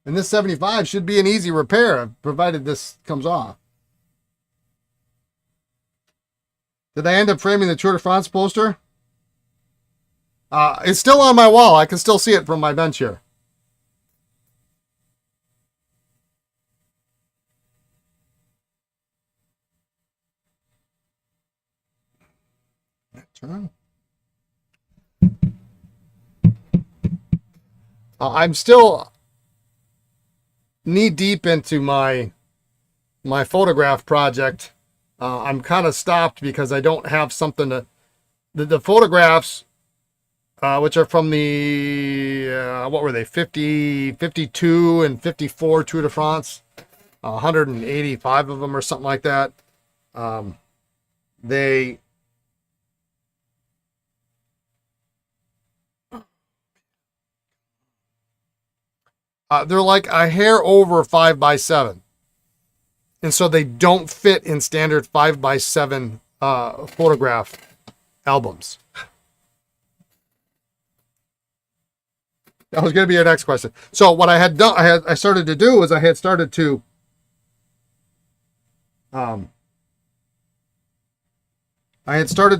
And this 75 should be an easy repair, provided this comes off. Did I end up framing the Tour de France poster? It's still on my wall. I can still see it from my bench here. Turn. I'm still knee deep into my photograph project. I'm kind of stopped because I don't have something to. The photographs, which are from the what were they, 50, 52, and 54 Tour de France, 185 of them or something like that. They're like a hair over 5x7. And so they don't fit in standard 5x7 photograph albums. That was going to be your next question. So what I had done, I started to do was I had started to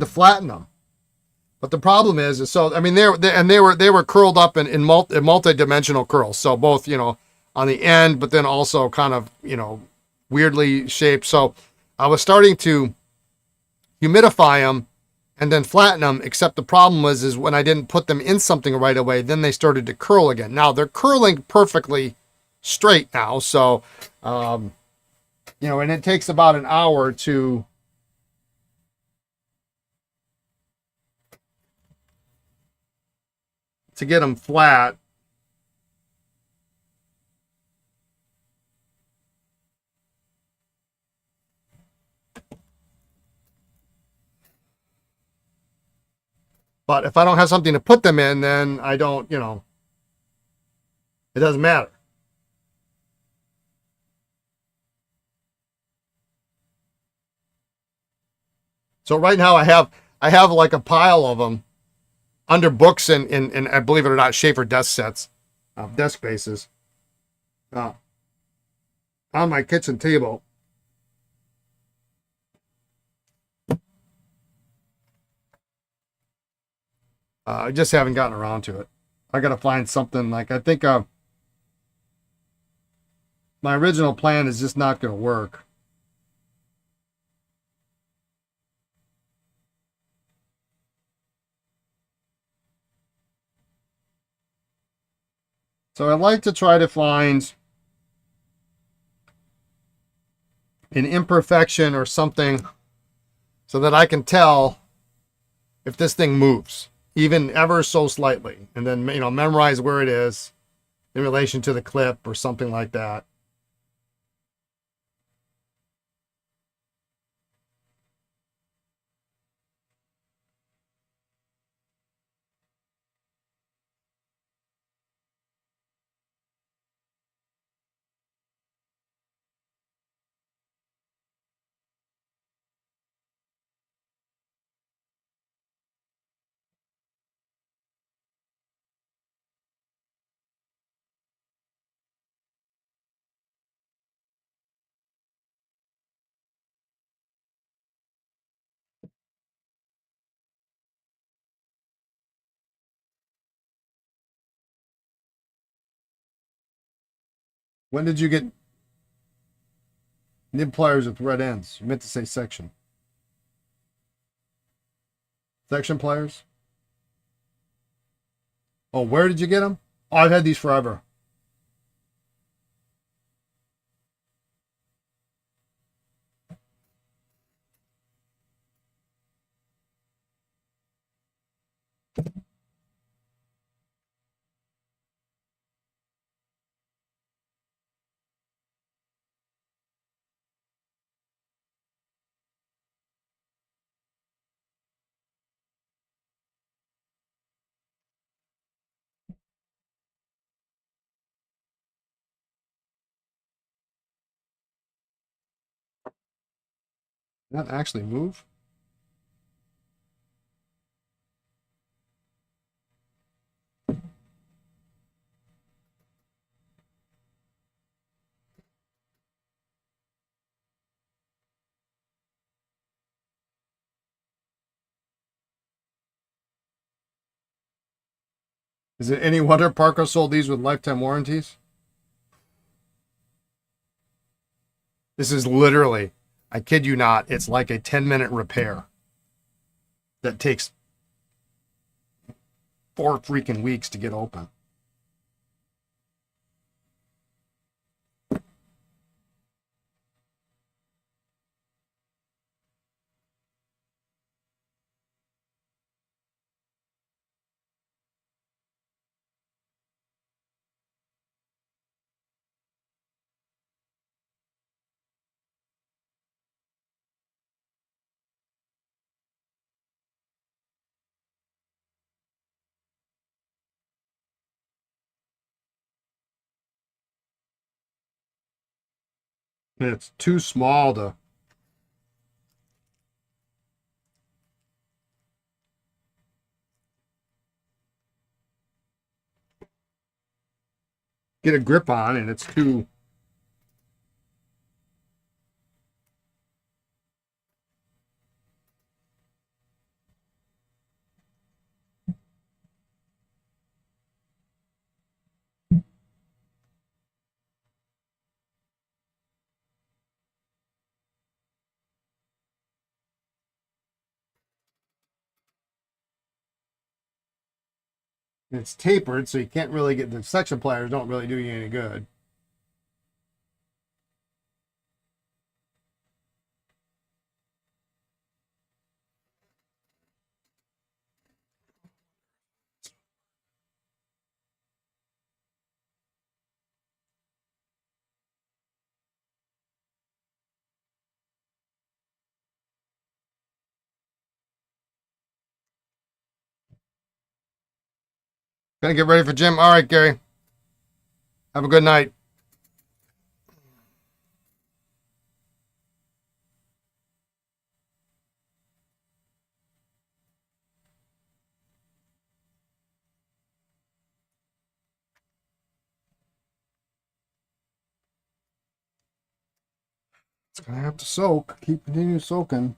flatten them. But the problem is so I mean they were curled up in multi-dimensional curls. So both, on the end, but then also kind of, weirdly shaped. So I was starting to humidify them and then flatten them, except the problem is when I didn't put them in something right away, then they started to curl again. Now they're curling perfectly straight now. So, and it takes about an hour to get them flat. But if I don't have something to put them in, then I don't, it doesn't matter. So right now I have like a pile of them under books and I believe it or not, Schaefer desk sets, desk bases, uh, on my kitchen table. I just haven't gotten around to it. I got to find something like I think my original plan is just not going to work. So I'd like to try to find an imperfection or something so that I can tell if this thing moves, even ever so slightly, and then, memorize where it is in relation to the clip or something like that. When did you get nib pliers with red ends? You meant to say section. Section pliers? Oh, where did you get them? Oh, I've had these forever. Did that actually move? Is it any wonder Parker sold these with lifetime warranties? This is literally, I kid you not, it's like a 10-minute repair that takes 4 freaking weeks to get open. And it's too small to get a grip on, and it's too. It's tapered, so you can't really get the section pliers. Don't really do you any good. Gonna get ready for gym. All right, Gary. Have a good night. It's gonna have to soak. Continue soaking.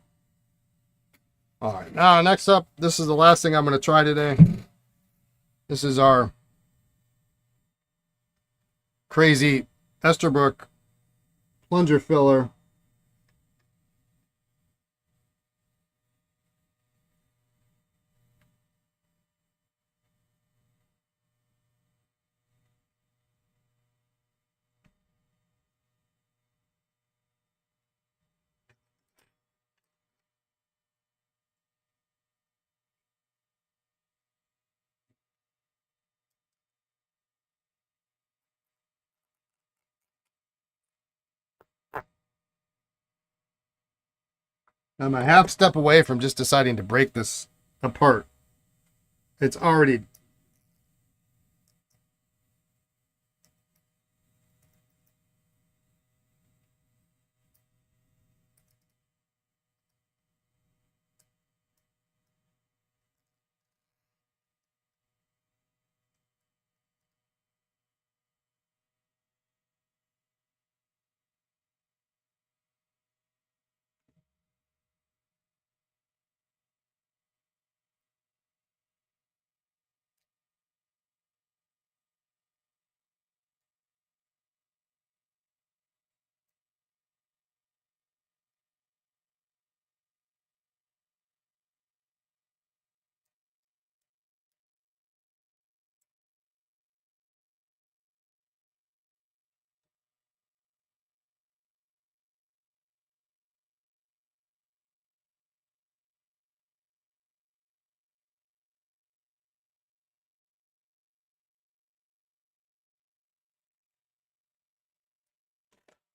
All right. Now, next up, this is the last thing I'm gonna try today. This is our crazy Esterbrook plunger filler. I'm a half step away from just deciding to break this apart. It's already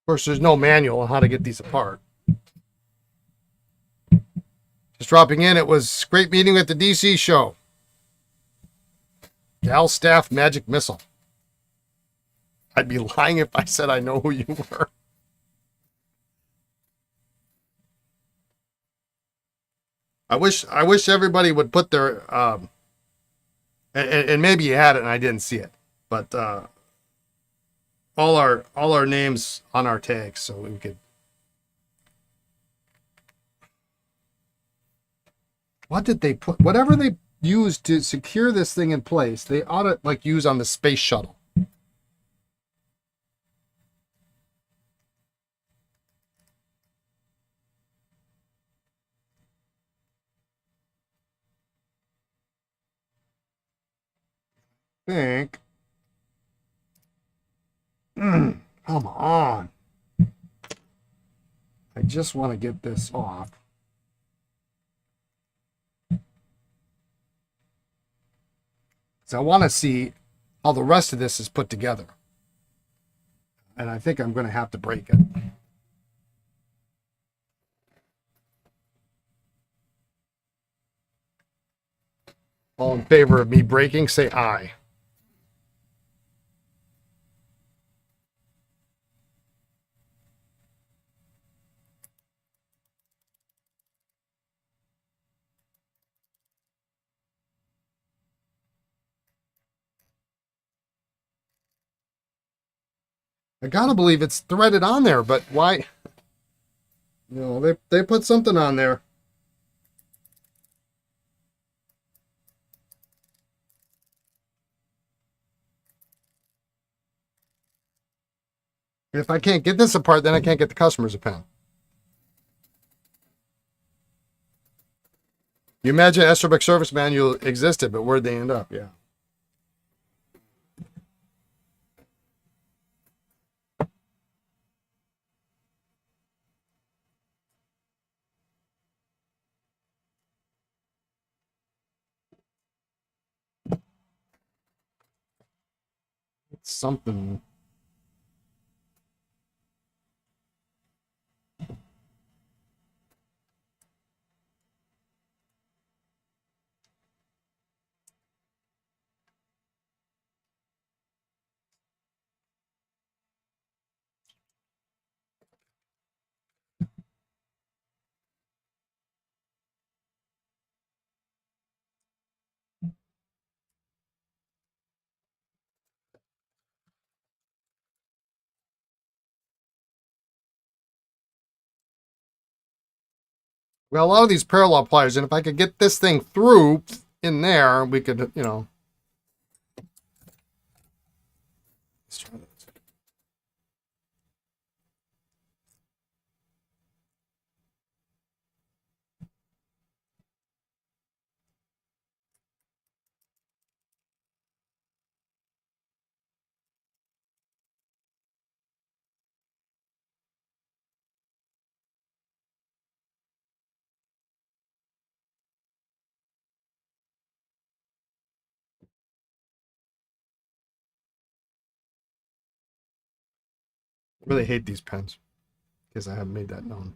Of course, there's no manual on how to get these apart. Just dropping in, it was great meeting at the DC show. Gal Staff Magic Missile. I'd be lying if I said I know who you were. I wish everybody would put their and maybe you had it and I didn't see it, but all our names on our tags so we could. What did they put? Whatever they used to secure this thing in place, they ought to like use on the space shuttle. Think. Come on. I just want to get this off. So I want to see how the rest of this is put together. And I think I'm going to have to break it. All in favor of me breaking, say aye. I gotta believe it's threaded on there, but why? No, they put something on there. If I can't get this apart, then I can't get the customers a pen. You imagine Esterbrook service manual existed, but where'd they end up? Yeah. something. Well, a lot of these parallel pliers, and if I could get this thing through in there, we could, you know. Let's try that. I really hate these pens because I haven't made that known.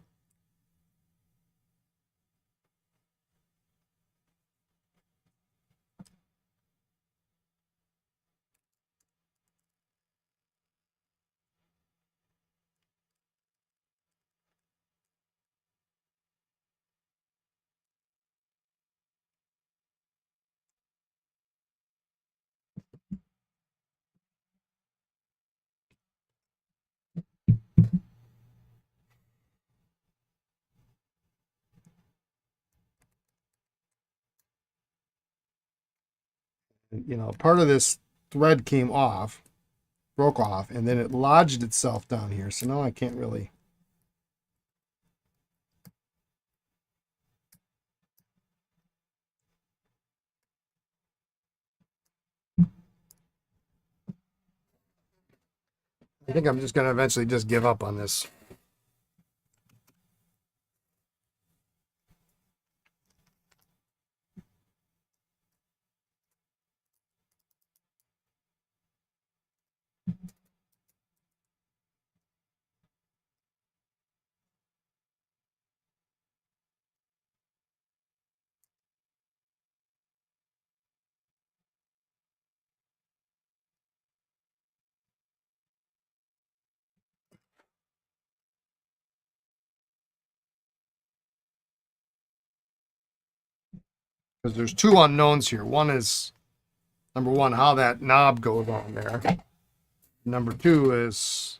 You know, part of this thread came off, broke off, and then it lodged itself down here. So now I can't really. I think I'm just going to eventually just give up on this. Because there's two unknowns here. One is, number one, how that knob goes on there. Number two is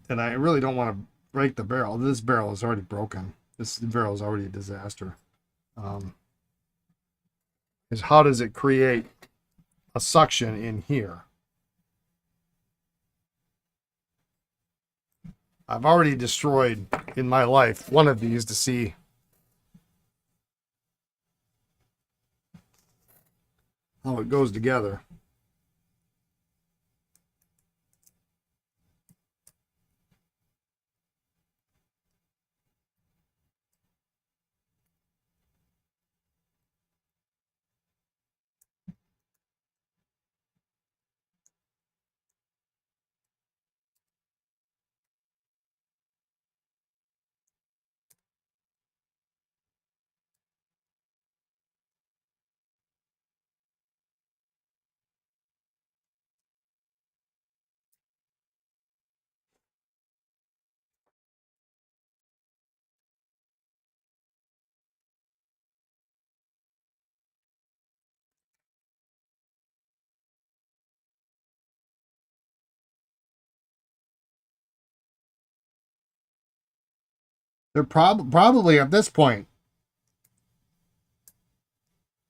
that I really don't want to break the barrel. This barrel is already broken. This barrel is already a disaster. Is how does it create a suction in here? I've already destroyed in my life one of these to see how it goes together. They're probably at this point,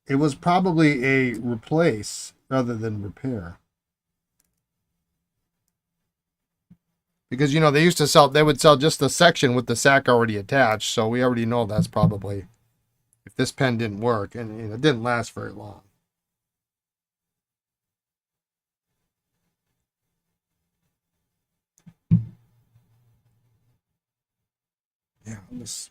it was probably a replace rather than repair. Because, you know, they used to sell, they would sell just the section with the sack already attached. So we already know that's probably, if this pen didn't work, and you know, it didn't last very long. Yeah, this.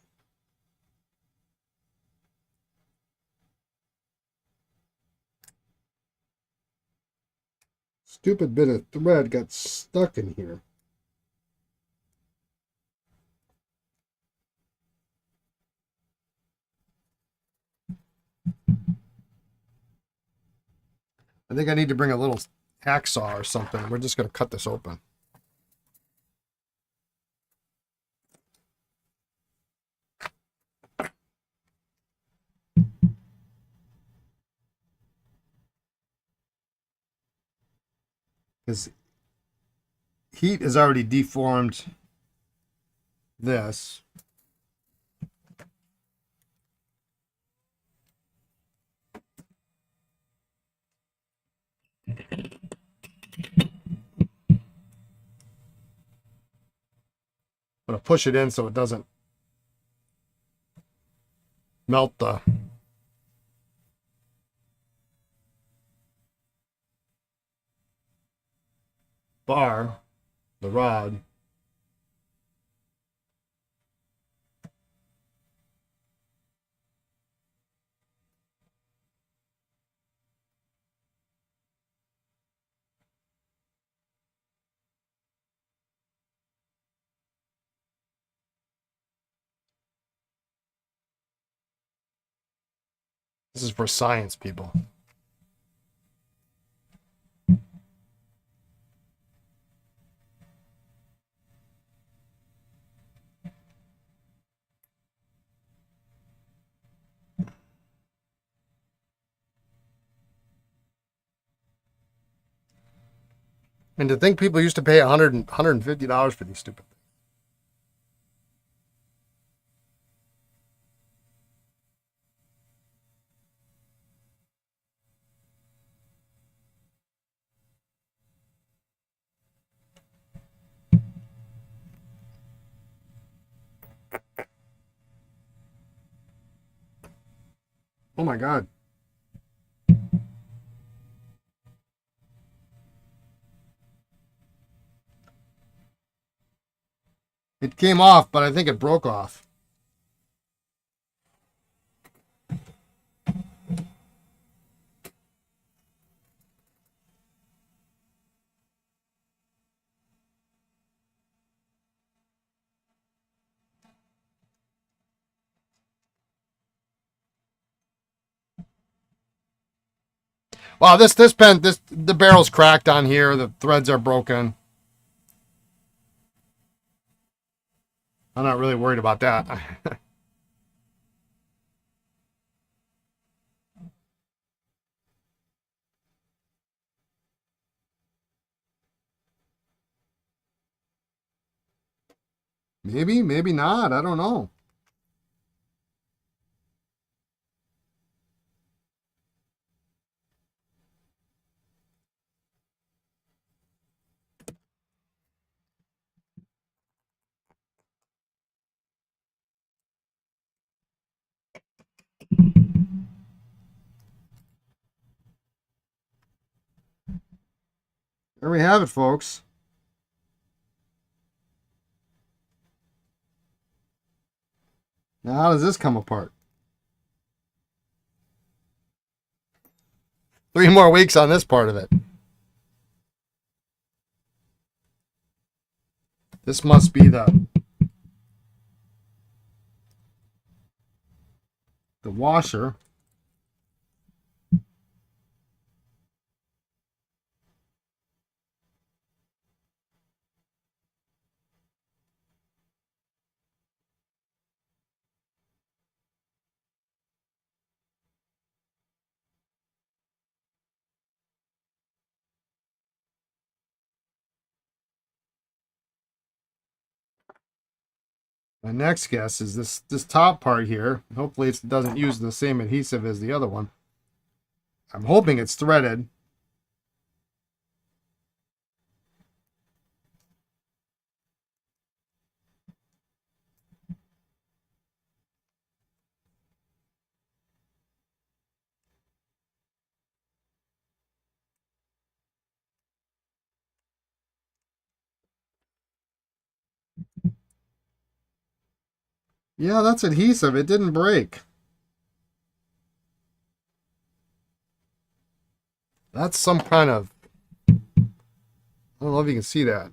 stupid bit of thread got stuck in here. I think I need to bring a little hacksaw or something. We're just going to cut this open. Because heat has already deformed this. I'm going to push it in so it doesn't melt the bar, the rod. This is for science people. And to think people used to pay $150 for these stupid things. Oh my God. It came off, but I think it broke off. Wow, the barrel's cracked on here. The threads are broken. I'm not really worried about that. Maybe, maybe not. I don't know. There we have it, folks. Now, how does this come apart? 3 more weeks on this part of it. This must be the washer. My next guess is this top part here. Hopefully it doesn't use the same adhesive as the other one. I'm hoping it's threaded. Yeah, that's adhesive. It didn't break. That's some kind of I don't know if you can see that.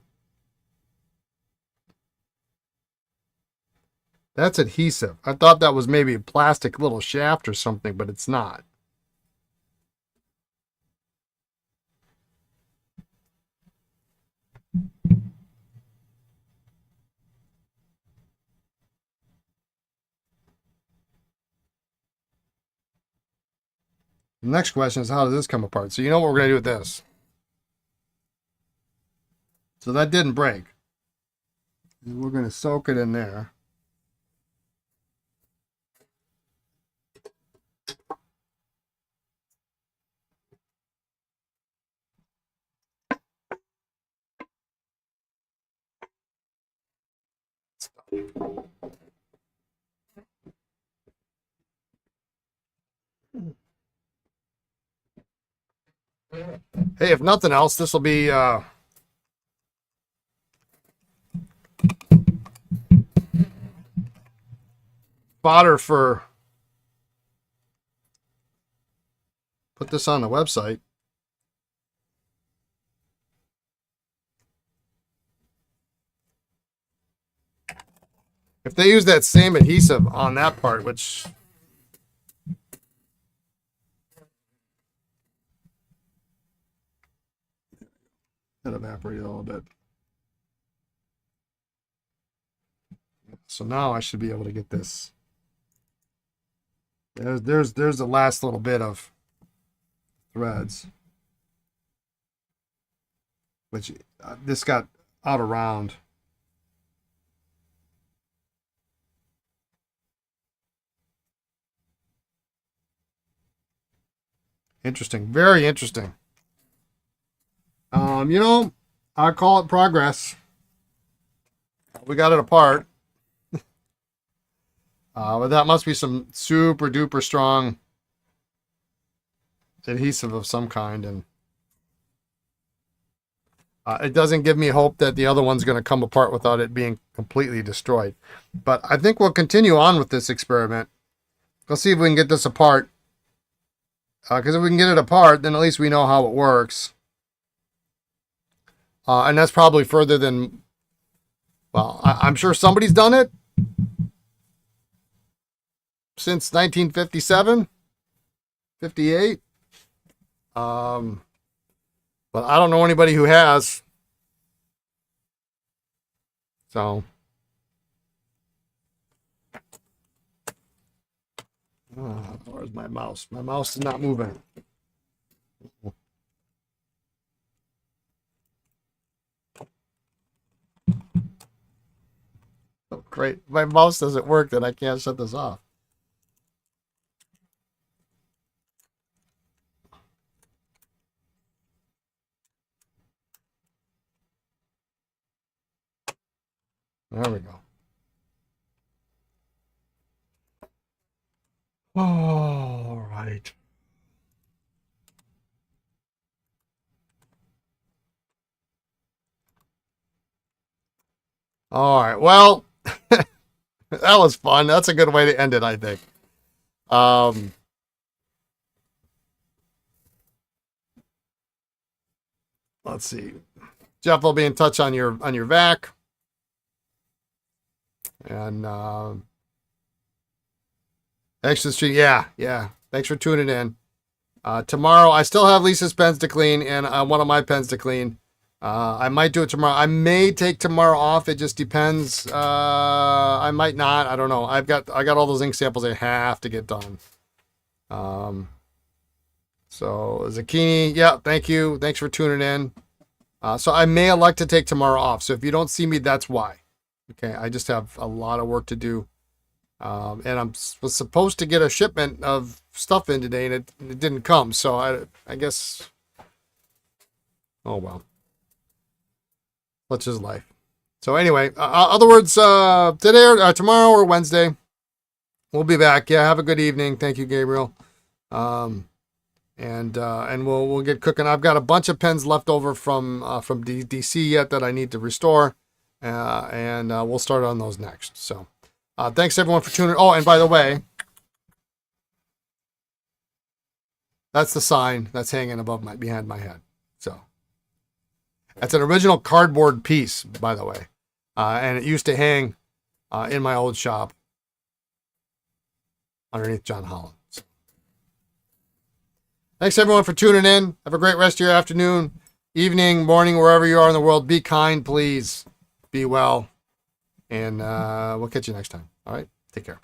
That's adhesive. I thought that was maybe a plastic little shaft or something, but it's not. The next question is, how does this come apart? So you know what we're going to do with this. So that didn't break. And we're going to soak it in there. Hey, if nothing else, this will be fodder for, put this on the website. If they use that same adhesive on that part, which that evaporated a little bit. So now I should be able to get this. There's the last little bit of threads, which this got out around. Interesting, very interesting. You know, I call it progress. We got it apart. But that must be some super duper strong adhesive of some kind, and it doesn't give me hope that the other one's going to come apart without it being completely destroyed. But I think we'll continue on with this experiment. Let's see if we can get this apart. Because if we can get it apart, then at least we know how it works. And that's probably further than, well, I'm sure somebody's done it since 1957, 58. But I don't know anybody who has. So, where's my mouse? My mouse is not moving. Oh, great. My mouse doesn't work, then I can't shut this off. There we go. All right. All right. Well, that was fun. That's a good way to end it, I think. Let's see. Jeff will be in touch on your vac. And Extra Street, yeah. Thanks for tuning in. Tomorrow, I still have Lisa's pens to clean and one of my pens to clean. I might do it tomorrow. I may take tomorrow off. It just depends. I might not. I don't know. I got all those ink samples I have to get done. So Zucchini, yeah, thank you. Thanks for tuning in. So I may elect to take tomorrow off. So if you don't see me, that's why. Okay, I just have a lot of work to do. And I was supposed to get a shipment of stuff in today, and it didn't come. So I guess, oh well. Such is life. So anyway, other words, today or tomorrow or Wednesday, we'll be back. Yeah, have a good evening. Thank you, Gabriel. And we'll get cooking. I've got a bunch of pens left over from DC yet that I need to restore, and we'll start on those next. So, thanks everyone for tuning. Oh, and by the way, that's the sign that's hanging behind my head. So, That's an original cardboard piece, by the way. And it used to hang in my old shop underneath John Holland. So. Thanks, everyone, for tuning in. Have a great rest of your afternoon, evening, morning, wherever you are in the world. Be kind, please. Be well. And we'll catch you next time. All right? Take care.